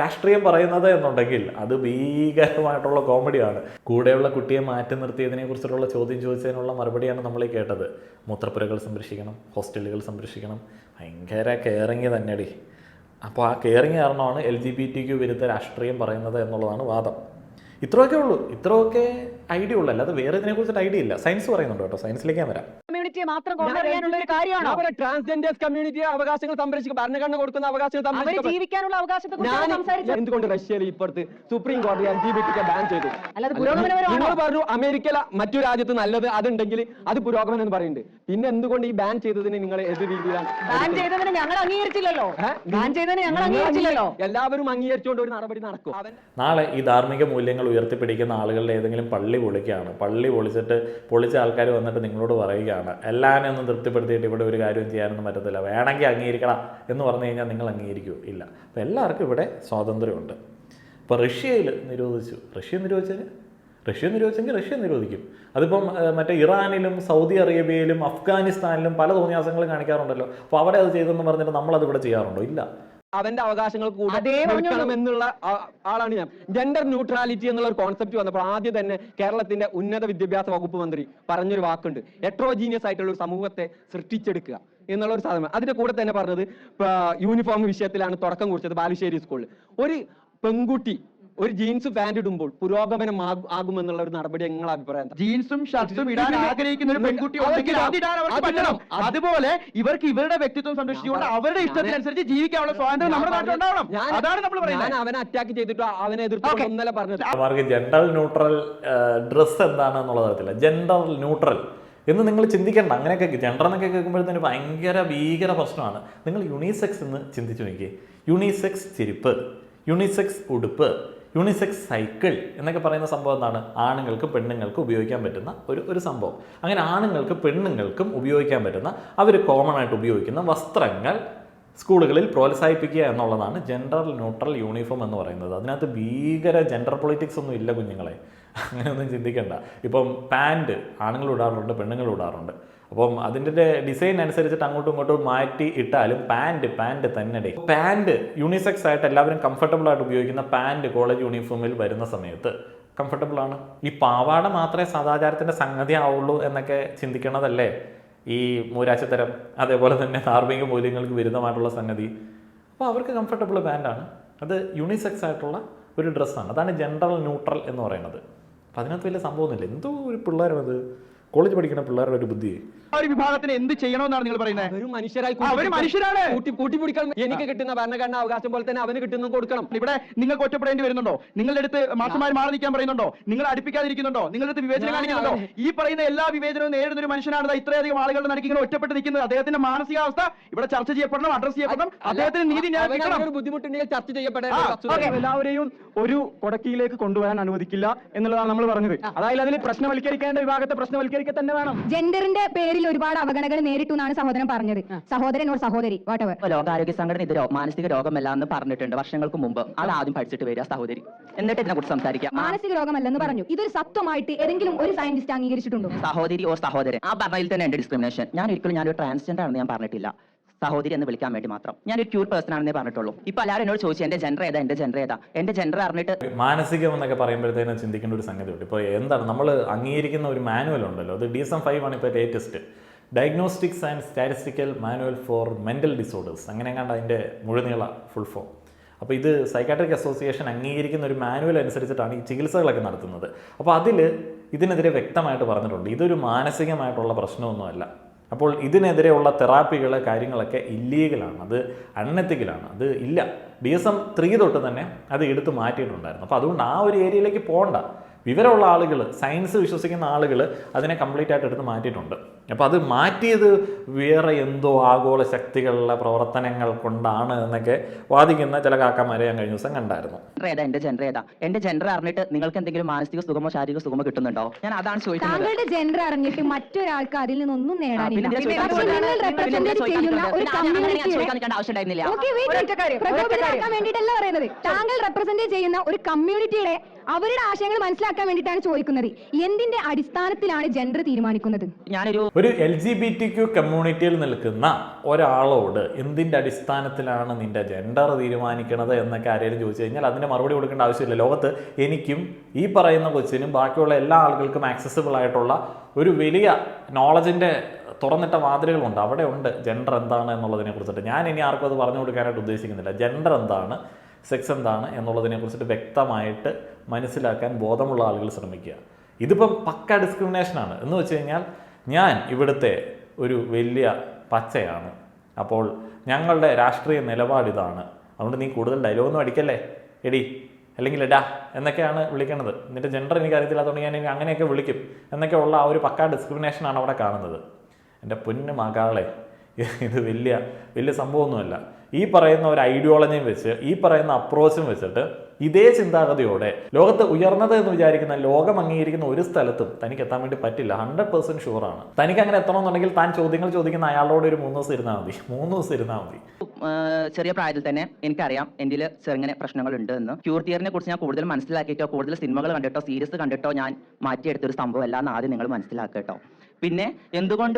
രാഷ്ട്രീയം പറയുന്നത് എന്നുണ്ടെങ്കിൽ അത് ഭീകരമായിട്ടുള്ള കോമഡിയാണ്. കൂടെയുള്ള കുട്ടിയെ മാറ്റി നിർത്തിയതിനെ കുറിച്ചിട്ടുള്ള ചോദ്യം ചോദിച്ചതിനുള്ള മറുപടിയാണ് നമ്മൾ കേട്ടത്. മൂത്രപ്പുരകൾ സംരക്ഷിക്കണം, ഹോസ്റ്റലുകൾ സംരക്ഷിക്കണം. ഭയങ്കര കെയറിങ് തന്നെയടി. അപ്പോൾ ആ കെയറിങ് കാരണമാണ് LGBTQ വിരുദ്ധ രാഷ്ട്രീയം പറയുന്നത് എന്നുള്ളതാണ് വാദം. ഇത്രയൊക്കെ ഉള്ളൂ. ഇത്രയൊക്കെ ഐഡിയ ഉള്ളൂ, അല്ലാതെ വേറെ ഇതിനെ കുറിച്ചിട്ട് ഐഡിയ ഇല്ല. സയൻസ് പറയുന്നുണ്ട് കേട്ടോ, സയൻസിലേക്ക് ഞാൻ വരാം. കമ്മ്യൂണിറ്റിയെ മാത്രം കൊണ്ടുവരാനുള്ള ഒരു കാര്യമാണോ? ട്രാൻസ്ജെൻഡേഴ്സ് കമ്മ്യൂണിറ്റിയെ അവകാശങ്ങൾ സംരക്ഷിക്കും, ഭരണഘടന കൊടുക്കുന്ന അവകാശങ്ങൾ ജീവിക്കാനുള്ള അവകാശത്തെ എന്തുകൊണ്ട് റഷ്യയിൽ ഇപ്പോഴത്തെ സുപ്രീം കോടതി LGBT ബാൻ ചെയ്തു? അല്ലാതെ നിങ്ങൾ പറഞ്ഞു അമേരിക്കയിലെ മറ്റു രാജ്യത്ത് നല്ലത് അതുണ്ടെങ്കിൽ അത് പുരോഗമനം എന്ന് പറയുന്നുണ്ട്. പിന്നെ എന്തുകൊണ്ട് ഈ ബാൻ ചെയ്തതിന് നിങ്ങൾ ഏത് രീതിയിലാണ്? ബാൻ ചെയ്തതിന് ഞങ്ങൾ അംഗീകരിച്ചില്ലല്ലോ. ബാൻ ചെയ്തതിന് ഞങ്ങൾ അംഗീകരിച്ചില്ലല്ലോ. എല്ലാവരും അംഗീകരിച്ചുകൊണ്ട് ഒരു നടപടി നടക്കും. നാളെ ഈ ധാർമ്മിക മൂല്യങ്ങൾ ഉയർത്തിപ്പിടിക്കുന്ന ആളുകളുടെ ഏതെങ്കിലും പള്ളി പൊളിക്കുകയാണ്. പള്ളി പൊളിച്ച ആൾക്കാർ വന്നിട്ട് നിങ്ങളോട് പറയുകയാണ്, എല്ലാവരും ഒന്നും തൃപ്തിപ്പെടുത്തിയിട്ട് ഇവിടെ ഒരു കാര്യവും ചെയ്യാനൊന്നും പറ്റത്തില്ല, വേണമെങ്കിൽ അംഗീകരിക്കണം എന്ന് പറഞ്ഞു കഴിഞ്ഞാൽ നിങ്ങൾ അംഗീകരിക്കുമോ? ഇല്ല. അപ്പോൾ എല്ലാവർക്കും ഇവിടെ സ്വാതന്ത്ര്യമുണ്ട്. ഇപ്പോൾ റഷ്യയിൽ നിരോധിച്ചു. റഷ്യ നിരോധിച്ചെങ്കിൽ റഷ്യ നിരോധിക്കും. അതിപ്പം മറ്റേ ഇറാനിലും സൗദി അറേബ്യയിലും അഫ്ഗാനിസ്ഥാനിലും പല തോന്നിയാസങ്ങളും കാണിക്കാറുണ്ടല്ലോ. അപ്പോൾ അവിടെ അത് ചെയ്തെന്ന് പറഞ്ഞിട്ട് നമ്മളത് ഇവിടെ ചെയ്യാറുണ്ടോ? ഇല്ല. അവന്റെ അവകാശങ്ങൾ കൂടെ നിൽക്കണം എന്നുള്ള ആളാണ് ഞാൻ. ജെൻഡർ ന്യൂട്രാലിറ്റി എന്നുള്ള ഒരു കോൺസെപ്റ്റ് വന്നപ്പോൾ ആദ്യം തന്നെ കേരളത്തിന്റെ ഉന്നത വിദ്യാഭ്യാസ വകുപ്പ് മന്ത്രി പറഞ്ഞൊരു വാക്കുണ്ട്, ഹെട്രോജീനിയസ് ആയിട്ടുള്ള ഒരു സമൂഹത്തെ സൃഷ്ടിച്ചെടുക്കുക എന്നുള്ള ഒരു സാധനം. അതിന്റെ കൂടെ തന്നെ പറഞ്ഞത് യൂണിഫോം വിഷയത്തിലാണ് തുടക്കം കുറിച്ചത് ബാലുശ്ശേരി സ്കൂളിൽ. ഒരു പെൺകുട്ടി ഒരു ജീൻസ് പാന്റ് ഇടുമ്പോൾ പുരോഗമനം ആകുമെന്നുള്ള ഒരു നടപടി നിങ്ങളുടെ അഭിപ്രായം? ജീൻസും ഷർട്ടും ഇടാൻ ആഗ്രഹിക്കുന്ന ഒരു പെൺകുട്ടി ഉണ്ടെങ്കിൽ അതിടാൻ അവർക്ക് പറ്റണം. അതുപോലെ ഇവർക്ക് ഇവരുടെ വ്യക്തിത്വം സംരക്ഷിച്ചുകൊണ്ട് അവരുടെ ഇഷ്ടത്തിനനുസരിച്ച് ജീവിക്കാനുള്ള സ്വാതന്ത്ര്യം നമ്മുടെ നാട്ടിലുണ്ടാവണം. അതാണ് നമ്മൾ പറയുന്നത്. ഞാൻ അവനെ അറ്റാക്ക് ചെയ്തിട്ടോ അവനെ എതിർത്തോ ഒന്നല്ല പറഞ്ഞത്. അവർക്ക് ജെൻഡർ ന്യൂട്രൽ ഡ്രസ്സ് എന്താണെന്നുള്ളത് അറിയത്തില്ല. ജെൻഡർ ന്യൂട്രൽ എന്ന് നിങ്ങൾ ചിന്തിക്കേണ്ട. അങ്ങനെയൊക്കെ ജെൻഡർ എന്നൊക്കെ കേൾക്കുമ്പോഴത്തേന് ഭീകര പ്രശ്നമാണ്. നിങ്ങൾ യൂണിസെക്സ് എന്ന് ചിന്തിച്ചു നോക്കിയേ. യൂണിസെക്സ് ചെരുപ്പ്, യൂണിസെക്സ് ഉടുപ്പ്, യൂണിസെക്സ് സൈക്കിൾ എന്നൊക്കെ പറയുന്ന സംഭവം എന്താണ്? ആണുങ്ങൾക്കും പെണ്ണുങ്ങൾക്കും ഉപയോഗിക്കാൻ പറ്റുന്ന ഒരു സംഭവം. അങ്ങനെ ആണുങ്ങൾക്കും പെണ്ണുങ്ങൾക്കും ഉപയോഗിക്കാൻ പറ്റുന്ന, അവർ കോമൺ ആയിട്ട് ഉപയോഗിക്കുന്ന വസ്ത്രങ്ങൾ സ്കൂളുകളിൽ പ്രോത്സാഹിപ്പിക്കുക എന്നുള്ളതാണ് ജെൻഡർ ന്യൂട്രൽ യൂണിഫോം എന്ന് പറയുന്നത്. അതിനകത്ത് ഭീകര ജെൻഡർ പൊളിറ്റിക്സ് ഒന്നും ഇല്ല കുഞ്ഞുങ്ങളെ, അങ്ങനെയൊന്നും ചിന്തിക്കേണ്ട. ഇപ്പം പാൻറ് ആണുങ്ങൾ ഇടാറുണ്ട്, പെണ്ണുങ്ങൾ ഇടാറുണ്ട്. അപ്പം അതിൻ്റെ ഡിസൈൻ അനുസരിച്ചിട്ട് അങ്ങോട്ടും ഇങ്ങോട്ടും മാറ്റി ഇട്ടാലും പാൻറ് തന്നെ. പാൻറ് യൂണിസെക്സ് ആയിട്ട് എല്ലാവരും കംഫർട്ടബിൾ ആയിട്ട് ഉപയോഗിക്കുന്ന പാൻറ് കോളേജ് യൂണിഫോമിൽ വരുന്ന സമയത്ത് കംഫർട്ടബിൾ ആണ്. ഈ പാവാട മാത്രമേ സദാചാരത്തിൻ്റെ സംഗതി ആവുള്ളൂ എന്നൊക്കെ ചിന്തിക്കണതല്ലേ ഈ മൂരാശത്തരം, അതേപോലെ തന്നെ ധാർമ്മിക മൂല്യങ്ങൾക്ക് വിരുദ്ധമായിട്ടുള്ള സംഗതി. അപ്പോൾ അവർക്ക് കംഫർട്ടബിൾ പാൻറ്റാണ്, അത് യൂണിസെക്സ് ആയിട്ടുള്ള ഒരു ഡ്രസ്സാണ്. അതാണ് ജെൻഡർ ന്യൂട്രൽ എന്ന് പറയുന്നത്. അപ്പം അതിനകത്ത് വലിയ സംഭവമൊന്നുമില്ല. എന്തോ ഒരു പിള്ളേരാണത്, കോളേജ് പഠിക്കുന്ന പിള്ളേരുടെ ഒരു ബുദ്ധി. ആ ഒരു വിഭാഗത്തിന് എന്ത് ചെയ്യണമെന്നാണ് നിങ്ങൾ പറയുന്നത്? അവര് മനുഷ്യരായി മനുഷ്യരാണ്. കൂട്ടിപ്പിടിക്കാൻ എനിക്ക് കിട്ടുന്ന ഭരണഘടനാ അവകാശം പോലെ തന്നെ അവന് കിട്ടുന്ന കൊടുക്കണം. ഇവിടെ നിങ്ങൾക്ക് ഒറ്റപ്പെടേണ്ടി വരുന്നുണ്ടോ? നിങ്ങളുടെ അടുത്ത് മാഷന്മാർ മാറി നിൽക്കാൻ പറയുന്നുണ്ടോ? നിങ്ങൾ അടുപ്പിക്കാതിരിക്കുന്നുണ്ടോ? നിങ്ങളുടെ അടുത്ത് വിവേചനം കാണിക്കുന്നുണ്ടോ? ഈ പറയുന്ന എല്ലാ വിവേചനവും നേരിടുന്ന ഒരു മനുഷ്യനാണ് ഇത്രയധികം ആളുകളുടെ നടുക്ക് ഇങ്ങനെ ഒറ്റപ്പെട്ട് നിൽക്കുന്നത്. അദ്ദേഹത്തിന്റെ മാനസികാവസ്ഥ ഇവിടെ ചർച്ച ചെയ്യപ്പെടണം, അഡ്രസ് ചെയ്യപ്പെടണം. അദ്ദേഹത്തിന് നീതി ബുദ്ധിമുട്ടുണ്ടെങ്കിൽ ചർച്ച ചെയ്യപ്പെടേണ്ട. എല്ലാവരെയും ഒരു കൊടക്കിയിലേക്ക് കൊണ്ടുവരാൻ അനുവദിക്കില്ല എന്നുള്ളതാണ് നമ്മൾ പറഞ്ഞത്. അതായത് അതിൽ പ്രശ്നവൽക്കരിക്കേണ്ട വിഭാഗത്തെ പ്രശ്നവൽക്കരിക്കുക തന്നെ വേണം. ജെൻഡറിന്റെ പേരിൽ ഒരുപാട് അവഗണനകൾ നേരിട്ടു എന്നാണ് സഹോദരൻ പറഞ്ഞത്. സഹോദരൻ ഓർ സഹോദരി വാട്ടവർ. ലോകാരോഗ്യ സംഘടന ഇത് മാനസിക രോഗമല്ല എന്ന് പറഞ്ഞിട്ടുണ്ട് വർഷങ്ങൾക്ക് മുമ്പ്. അത് ആദ്യം പഠിച്ചിട്ട് വരിക സഹോദരി, എന്നിട്ട് ഇതിനെ കുറിച്ച് സംസാരിക്കാം. മാനസിക രോഗമല്ലെന്ന് പറഞ്ഞു. ഇതൊരു സത്വമായിട്ട് ഏതെങ്കിലും ഒരു സയന്റിസ്റ്റ് അംഗീകരിച്ചിട്ടുണ്ടോ? സഹോദരി ഓർ സഹോദരൻ ആ പറഞ്ഞതിൽ തന്നെ എന്റെ ഡിസ്ക്രിമിനേഷൻ. ഞാൻ ഒരിക്കലും ഞാനൊരു ട്രാൻസ്ജെൻഡർ ആണെന്ന് ഞാൻ പറഞ്ഞിട്ടില്ല. സഹോദരി എന്ന് വിളിക്കാൻ വേണ്ടി മാത്രം ഞാനൊരു ക്യൂർ പേഴ്സൺ ആണെന്നേ പറഞ്ഞിട്ടുള്ളൂ. ഇപ്പൊ എല്ലാവരും എന്നോട് ചോദിച്ചു എന്റെ ജെൻഡർ ഏതാ, എന്റെ ജെൻഡർ അറിഞ്ഞിട്ട്. മാനസികം എന്നൊക്കെ പറയുമ്പോഴത്തേനും ചിന്തിക്കേണ്ട ഒരു സംഗതി ഉണ്ട്. ഇപ്പോൾ എന്താണ് നമ്മൾ അംഗീകരിക്കുന്ന ഒരു മാനുവൽ ഉണ്ടല്ലോ, അത് DSM-5 ആണ് ഇപ്പോൾ latest, diagnostics and statistical manual for mental disorders, അങ്ങനെ കണ്ട അതിൻ്റെ മുഴുനീള ഫുൾ ഫോം. അപ്പോൾ ഇത് സൈക്കാട്രിക് അസോസിയേഷൻ അംഗീകരിക്കുന്ന ഒരു മാനുവൽ അനുസരിച്ചിട്ടാണ് ഈ ചികിത്സകളൊക്കെ നടത്തുന്നത്. അപ്പോൾ അതിൽ ഇതിനെതിരെ വ്യക്തമായിട്ട് പറഞ്ഞിട്ടുണ്ട് ഇതൊരു മാനസികമായിട്ടുള്ള പ്രശ്നമൊന്നുമല്ല. അപ്പോൾ ഇതിനെതിരെയുള്ള തെറാപ്പികൾ കാര്യങ്ങളൊക്കെ ഇല്ലീഗലാണ്, അത് അൺഎത്തിക്കലാണ്, അത് ഇല്ല. DSM-3 തൊട്ട് തന്നെ അത് എടുത്ത് മാറ്റിയിട്ടുണ്ടായിരുന്നു. അപ്പോൾ അതുകൊണ്ട് ആ ഒരു ഏരിയയിലേക്ക് പോകണ്ട. വിവരമുള്ള ആളുകൾ, സയൻസ് വിശ്വസിക്കുന്ന ആളുകൾ അതിനെ കംപ്ലീറ്റ് ആയിട്ട് എടുത്ത് മാറ്റിയിട്ടുണ്ട്. അപ്പോൾ അത് മാറ്റിയത് വേറെ എന്തോ ആഗോള ശക്തികളുടെ പ്രവർത്തനങ്ങൾ കൊണ്ടാണ് എന്നൊക്കെ വാദിക്കുന്ന ചില കാക്കമാരെ ഞാൻ കഴിഞ്ഞ ദിവസം കണ്ടായിരുന്നു. എന്റെ ജെൻഡർ അറിഞ്ഞിട്ട് നിങ്ങൾക്ക് എന്തെങ്കിലും മാനസിക സുഖമോ ശാരീരിക സുഖമോ കിട്ടുന്നുണ്ടോ? ഞാൻ അതാണ് ചോദിക്കുന്നത്. താങ്കളുടെ ജെൻഡർ അറിഞ്ഞിട്ട് മറ്റൊരാൾക്ക് അതിൽ നിന്നൊന്നും നേടാനില്ല. വേണ്ടിയിട്ടല്ല പറയുന്നത്. താങ്കൾ റെപ്രസെന്റ് ചെയ്യുന്ന ഒരു കമ്മ്യൂണിറ്റിയുടെ അവരുടെ ആശയങ്ങൾ മനസ്സിലാക്കാൻ വേണ്ടിയിട്ടാണ് ചോദിക്കുന്നത്. എന്തിന്റെ അടിസ്ഥാനത്തിലാണ് ജെൻഡർ തീരുമാനിക്കുന്നത്? ഒരു LGBTQ കമ്മ്യൂണിറ്റിയിൽ നിൽക്കുന്ന ഒരാളോട് എന്തിന്റെ അടിസ്ഥാനത്തിലാണ് നിന്റെ ജെൻഡർ തീരുമാനിക്കുന്നത് എന്നൊക്കെ ആരെങ്കിലും ചോദിച്ചു കഴിഞ്ഞാൽ അതിന്റെ മറുപടി കൊടുക്കേണ്ട ആവശ്യമില്ല. ലോകത്ത് എനിക്കും ഈ പറയുന്ന കൊച്ചിനും ബാക്കിയുള്ള എല്ലാ ആളുകൾക്കും ആക്സസിബിൾ ആയിട്ടുള്ള ഒരു വലിയ നോളജിന്റെ തുറന്നിട്ട വാതിലുകളുണ്ട്. അവിടെ ഉണ്ട് ജെൻഡർ എന്താണ് എന്നുള്ളതിനെ കുറിച്ചിട്ട്. ഞാൻ ഇനി ആർക്കും അത് പറഞ്ഞു കൊടുക്കാനായിട്ട് ഉദ്ദേശിക്കുന്നില്ല. ജെൻഡർ എന്താണ്, സെക്സ് എന്താണ് എന്നുള്ളതിനെ കുറിച്ചിട്ട് വ്യക്തമായിട്ട് മനസ്സിലാക്കാൻ ബോധമുള്ള ആളുകൾ ശ്രമിക്കുക. ഇതിപ്പം പക്ക ഡിസ്ക്രിമിനേഷനാണ്. എന്ന് വെച്ച് കഴിഞ്ഞാൽ ഞാൻ ഇവിടുത്തെ ഒരു വലിയ പച്ചയാണ്, അപ്പോൾ ഞങ്ങളുടെ രാഷ്ട്രീയ നിലപാട് ഇതാണ്, അതുകൊണ്ട് നീ കൂടുതൽ ഡയലോഗൊന്നും അടിക്കല്ലേ എടി അല്ലെങ്കിൽ എടാ എന്നൊക്കെയാണ് വിളിക്കേണ്ടത്. നിന്റെ ജെൻഡർ എനിക്ക് അറിയത്തില്ലാത്തതുകൊണ്ട് ഞാൻ അങ്ങനെയൊക്കെ വിളിക്കും എന്നൊക്കെ ഉള്ള ആ ഒരു പക്ക ഡിസ്ക്രിമിനേഷനാണ് അവിടെ കാണുന്നത്. എൻ്റെ പൊന്നു മകളെ, ഇത് വലിയ സംഭവമൊന്നുമല്ല. ഈ പറയുന്ന ഒരു ഐഡിയോളജിയും വെച്ച്, ഈ പറയുന്ന അപ്രോച്ചും വെച്ചിട്ട് ഇതേ ചിന്താഗതിയോടെ ലോകത്ത് ഉയർന്നത് എന്ന് വിചാരിക്കുന്ന, ലോകം അംഗീകരിക്കുന്ന ഒരു സ്ഥലത്തും തനിക്ക് എത്താൻ വേണ്ടി പറ്റില്ല. 100% ഷുവറാണ്. തനിക്ക് അങ്ങനെ എത്തണമെന്നുണ്ടെങ്കിൽ താൻ ചോദ്യങ്ങൾ ചോദിക്കുന്ന അയാളോട് ഒരു 3 ദിവസം ഇരുന്നാൽ മതി, 3 ദിവസം ഇരുന്നാൽ മതി. ചെറിയ പ്രായത്തിൽ തന്നെ എനിക്കറിയാം എൻ്റെ ചെറുങ്ങനെ പ്രശ്നങ്ങൾ ഉണ്ട് എന്ന്. ക്യൂർ തിയറിനെ കുറിച്ച് ഞാൻ കൂടുതൽ മനസ്സിലാക്കിയിട്ടോ കൂടുതൽ സിനിമകൾ കണ്ടിട്ടോ സീരീസ് കണ്ടിട്ടോ ഞാൻ മാറ്റിയെടുത്തൊരു സംഭവം അല്ല എന്ന് ആദ്യം നിങ്ങൾ മനസ്സിലാക്കുക കേട്ടോ. പിന്നെ എന്തുകൊണ്ട്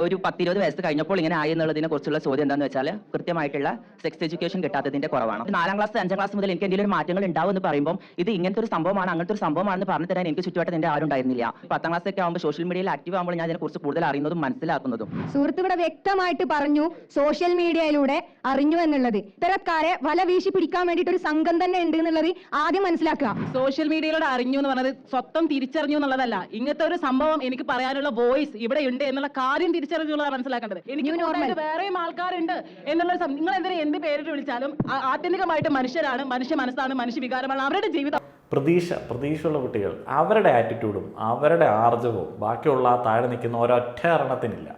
ഒരു 10-20 വയസ്സ് കഴിഞ്ഞപ്പോൾ ഇങ്ങനെ ആയി എന്നുള്ളതിനെ കുറിച്ചുള്ള ചോദ്യം എന്താണെന്ന് വെച്ചാൽ കൃത്യമായിട്ടുള്ള സെക്സ് എഡ്യൂക്കേഷൻ കിട്ടാത്തതിന്റെ കുറവാണ്. 4ാം ക്ലാസ് 5ാം ക്ലാസ് മുതൽ എനിക്ക് എന്തെങ്കിലും ഒരു മാറ്റങ്ങൾ ഉണ്ടാവും എന്ന് പറയുമ്പോൾ ഇത് ഇങ്ങനത്തെ ഒരു സംഭവമാണ് അങ്ങനത്തെ ഒരു സംഭവമാണെന്ന് പറഞ്ഞു തരാൻ എനിക്ക് ചുറ്റുമായിട്ട് എൻ്റെ ആരും ഉണ്ടായിരുന്നില്ല. 10ാം ക്ലാസ് ഒക്കെ ആകുമ്പോൾ സോഷ്യൽ മീഡിയയിൽ ആക്റ്റീവ് ആകുമ്പോൾ ഞാൻ ഇതിനെക്കുറിച്ച് കൂടുതൽ അറിയുന്നതും മനസ്സിലാക്കുന്നതും. സുഹൃത്ത് ഇവിടെ വ്യക്തമായിട്ട് പറഞ്ഞു സോഷ്യൽ മീഡിയയിലൂടെ അറിഞ്ഞു എന്നുള്ളത്. ഇത്തരക്കാരെ വല വീശി പിടിക്കാൻ വേണ്ടിയിട്ട് ഒരു സംഘം തന്നെ ഉണ്ട് എന്നുള്ളത് ആദ്യം മനസ്സിലാക്കുക. സോഷ്യൽ മീഡിയയിലൂടെ അറിഞ്ഞു എന്ന് പറഞ്ഞത് സ്വന്തം തിരിച്ചറിഞ്ഞു എന്നുള്ളതല്ല. ഇങ്ങനത്തെ ഒരു സംഭവം എനിക്ക് പറയാനുള്ള വോയിസ് ഇവിടെ ഉണ്ട് എന്നുള്ള കാര്യം തിരിച്ചറിഞ്ഞുള്ളതാണ് മനസ്സിലാക്കേണ്ടത്. എനിക്ക് വേറെയും ആൾക്കാരുണ്ട് എന്നുള്ള നിങ്ങൾ എന്ത് പേരിട്ട് വിളിച്ചാലും ആത്യന്തികമായിട്ട് മനുഷ്യരാണ്, മനുഷ്യ മനസ്സാണ്, മനുഷ്യ വികാരമാണ് അവരുടെ ജീവിതം. പ്രതീക്ഷയുള്ള കുട്ടികൾ അവരുടെ ആറ്റിറ്റ്യൂഡും അവരുടെ ആർജവവും ബാക്കിയുള്ള താഴെ നിൽക്കുന്ന ഒരൊറ്റ എണ്ണത്തിനില്ല.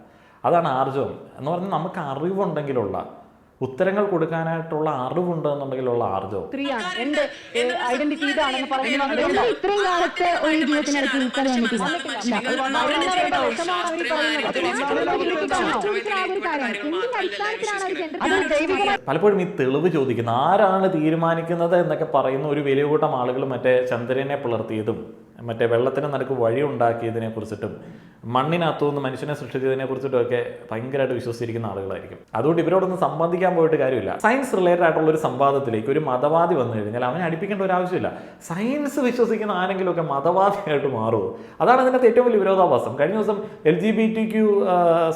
അതാണ് ആർജവം എന്ന് പറഞ്ഞാൽ നമുക്ക് അറിവുണ്ടെങ്കിലുള്ള, ഉത്തരങ്ങൾ കൊടുക്കാനായിട്ടുള്ള അറിവുണ്ടെന്നുണ്ടെങ്കിലുള്ള ആർജവം. സ്ത്രീയാണ് എന്റെ ഐഡന്റിറ്റി ഇതാണെന്ന് പറയുന്നത് ഇത്രയും കാലത്തെ ഒരു ജീവിതത്തിനിടയ്ക്ക് ഉത്തരം വന്നിട്ടില്ല. പലപ്പോഴും ഈ തെളിവ് ചോദിക്കുന്ന ആരാണ് തീരുമാനിക്കുന്നത് എന്നൊക്കെ പറയുന്ന ഒരു വലിയ കൂട്ടം ആളുകൾ മറ്റേ ചന്ദ്രനെ പിളർത്തിയതും മറ്റേ വെള്ളത്തിന് നടുക്ക് വഴി ഉണ്ടാക്കിയതിനെ കുറിച്ചിട്ടും മണ്ണിനകത്തുനിന്ന് മനുഷ്യനെ സൃഷ്ടിച്ചതിനെ കുറിച്ചിട്ടുമൊക്കെ ഭയങ്കരമായിട്ട് വിശ്വസിച്ചിരിക്കുന്ന ആളുകളായിരിക്കും. അതുകൊണ്ട് ഇവരോടൊന്നും സംബന്ധിക്കാൻ പോയിട്ട് കാര്യമില്ല. സയൻസ് റിലേറ്റഡ് ആയിട്ടുള്ള ഒരു സംവാദത്തിലേക്ക് ഒരു മതവാദി വന്നു കഴിഞ്ഞാൽ അവനെ അടുപ്പിക്കേണ്ട ഒരു ആവശ്യമില്ല. സയൻസ് വിശ്വസിക്കുന്ന ആരെങ്കിലുമൊക്കെ മതവാദിയായിട്ട് മാറുമോ? അതാണ് അതിനകത്ത് ഏറ്റവും വലിയ വിരോധാഭാസം. കഴിഞ്ഞ ദിവസം LGBTQ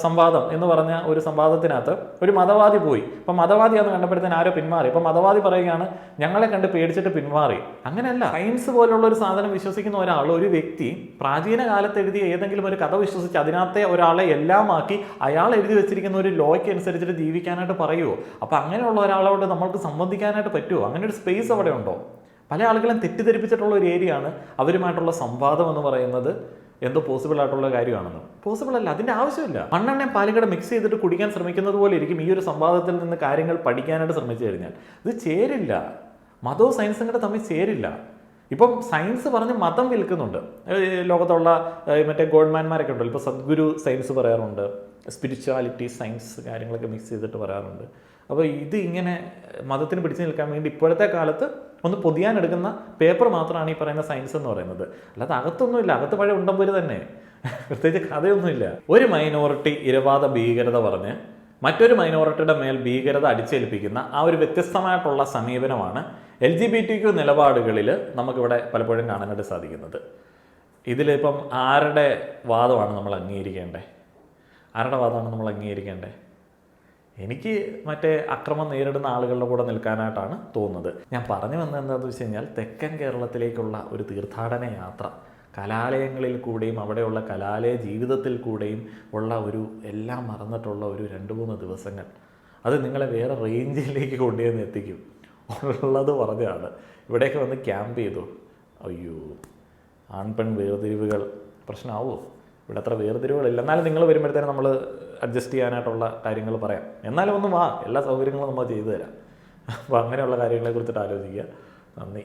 സംവാദം എന്ന് പറഞ്ഞ ഒരു സംവാദത്തിനകത്ത് ഒരു മതവാദി പോയി. അപ്പം മതവാദിയാണെന്ന് കണ്ടപ്പോഴത്തേന് ആരോ പിന്മാറി. അപ്പം മതവാദി പറയുകയാണ് ഞങ്ങളെ കണ്ട് പേടിച്ചിട്ട് പിന്മാറി. അങ്ങനെയല്ല. സയൻസ് പോലുള്ള ഒരു സാധനം വിശ്വസിക്കുന്ന ഒരു വ്യക്തി പ്രാചീന കാലത്ത് എഴുതിയ ഏതെങ്കിലും ഒരു കഥ വിശ്വസിച്ച് അതിനകത്തെ ഒരാളെ എല്ലാമാക്കി അയാൾ എഴുതി വെച്ചിരിക്കുന്ന ഒരു ലോയ്ക്ക് അനുസരിച്ചിട്ട് ജീവിക്കാനായിട്ട് പറയുമോ? അപ്പൊ അങ്ങനെയുള്ള ഒരാളോട് നമ്മൾക്ക് സംബന്ധിക്കാനായിട്ട് പറ്റുമോ? അങ്ങനെ ഒരു സ്പേസ് അവിടെ ഉണ്ടോ? പല ആളുകളും തെറ്റിദ്ധരിപ്പിച്ചിട്ടുള്ള ഒരു ഏരിയ ആണ് അവരുമായിട്ടുള്ള സംവാദം എന്ന് പറയുന്നത്. എന്തോ പോസിബിൾ ആയിട്ടുള്ള കാര്യമാണെന്ന്. പോസിബിൾ അല്ല, അതിന്റെ ആവശ്യമില്ല. മണ്ണെണ്ണയും പാലും മിക്സ് ചെയ്തിട്ട് കുടിക്കാൻ ശ്രമിക്കുന്നത് പോലെ ഇരിക്കും ഈ ഒരു സംവാദത്തിൽ നിന്ന് കാര്യങ്ങൾ പഠിക്കാനായിട്ട് ശ്രമിച്ചു കഴിഞ്ഞാൽ. ഇത് ചേരില്ല. മതവും സയൻസും കൂടെ തമ്മിൽ ചേരില്ല. ഇപ്പം സയൻസ് പറഞ്ഞ് മതം വിൽക്കുന്നുണ്ട്. ലോകത്തുള്ള മറ്റേ ഗോൾഡ്മാൻമാരൊക്കെ ഉണ്ടല്ലോ. ഇപ്പോൾ സദ്ഗുരു സയൻസ് പറയാറുണ്ട്, സ്പിരിച്വാലിറ്റി സയൻസ് കാര്യങ്ങളൊക്കെ മിക്സ് ചെയ്തിട്ട് പറയാറുണ്ട്. അപ്പോൾ ഇത് ഇങ്ങനെ മതത്തിന് പിടിച്ചു നിൽക്കാൻ വേണ്ടി ഇപ്പോഴത്തെ കാലത്ത് ഒന്ന് പൊതിയാനെടുക്കുന്ന പേപ്പർ മാത്രമാണ് ഈ പറയുന്ന സയൻസ് എന്ന് പറയുന്നത്. അല്ലാതെ അകത്തൊന്നുമില്ല. അകത്ത് പഴയ ഉണ്ടമ്പൊരു തന്നെ, പ്രത്യേകിച്ച് കഥയൊന്നുമില്ല. ഒരു മൈനോറിറ്റി ഇരവാദ ഭീകരത പറഞ്ഞ് മറ്റൊരു മൈനോറിറ്റിയുടെ മേൽ ഭീകരത അടിച്ചേൽപ്പിക്കുന്ന ആ ഒരു വ്യത്യസ്തമായിട്ടുള്ള സമീപനമാണ് LGBTQ നിലപാടുകളിൽ നമുക്കിവിടെ പലപ്പോഴും കാണാനായിട്ട് സാധിക്കുന്നത്. ഇതിലിപ്പം ആരുടെ വാദമാണ് നമ്മൾ അംഗീകരിക്കേണ്ടത്? ആരുടെ വാദമാണ് നമ്മൾ അംഗീകരിക്കേണ്ടത്? എനിക്ക് മറ്റേ അക്രമം നേരിടുന്ന ആളുകളുടെ കൂടെ നിൽക്കാനായിട്ടാണ് തോന്നുന്നത്. ഞാൻ പറഞ്ഞു വന്നത് എന്താണെന്ന് വെച്ച് കഴിഞ്ഞാൽ തെക്കൻ കേരളത്തിലേക്കുള്ള ഒരു തീർത്ഥാടന യാത്ര, കലാലയങ്ങളിൽ കൂടെയും അവിടെയുള്ള കലാലയ ജീവിതത്തിൽ കൂടെയും ഉള്ള ഒരു എല്ലാം മറന്നിട്ടുള്ള ഒരു 2-3 ദിവസങ്ങൾ, അത് നിങ്ങളെ വേറെ റേഞ്ചിലേക്ക് കൊണ്ടുവന്ന് എത്തിക്കും. ഉള്ളത് പറഞ്ഞാണ്. ഇവിടെയൊക്കെ വന്ന് ക്യാമ്പ് ചെയ്തു. അയ്യോ, ആൺപെൺ വേർതിരിവുകൾ പ്രശ്നമാവോ? ഇവിടെ അത്ര വേർതിരിവുകളില്ല. എന്നാലും നിങ്ങൾ വരുമ്പോഴത്തേനും നമ്മൾ അഡ്ജസ്റ്റ് ചെയ്യാനായിട്ടുള്ള കാര്യങ്ങൾ പറയാം. എന്നാലും ഒന്ന് വാ, എല്ലാ സൗകര്യങ്ങളും നമ്മൾ ചെയ്തു തരാം. അപ്പോൾ അങ്ങനെയുള്ള കാര്യങ്ങളെക്കുറിച്ചിട്ട് ആലോചിക്കുക. നന്ദി.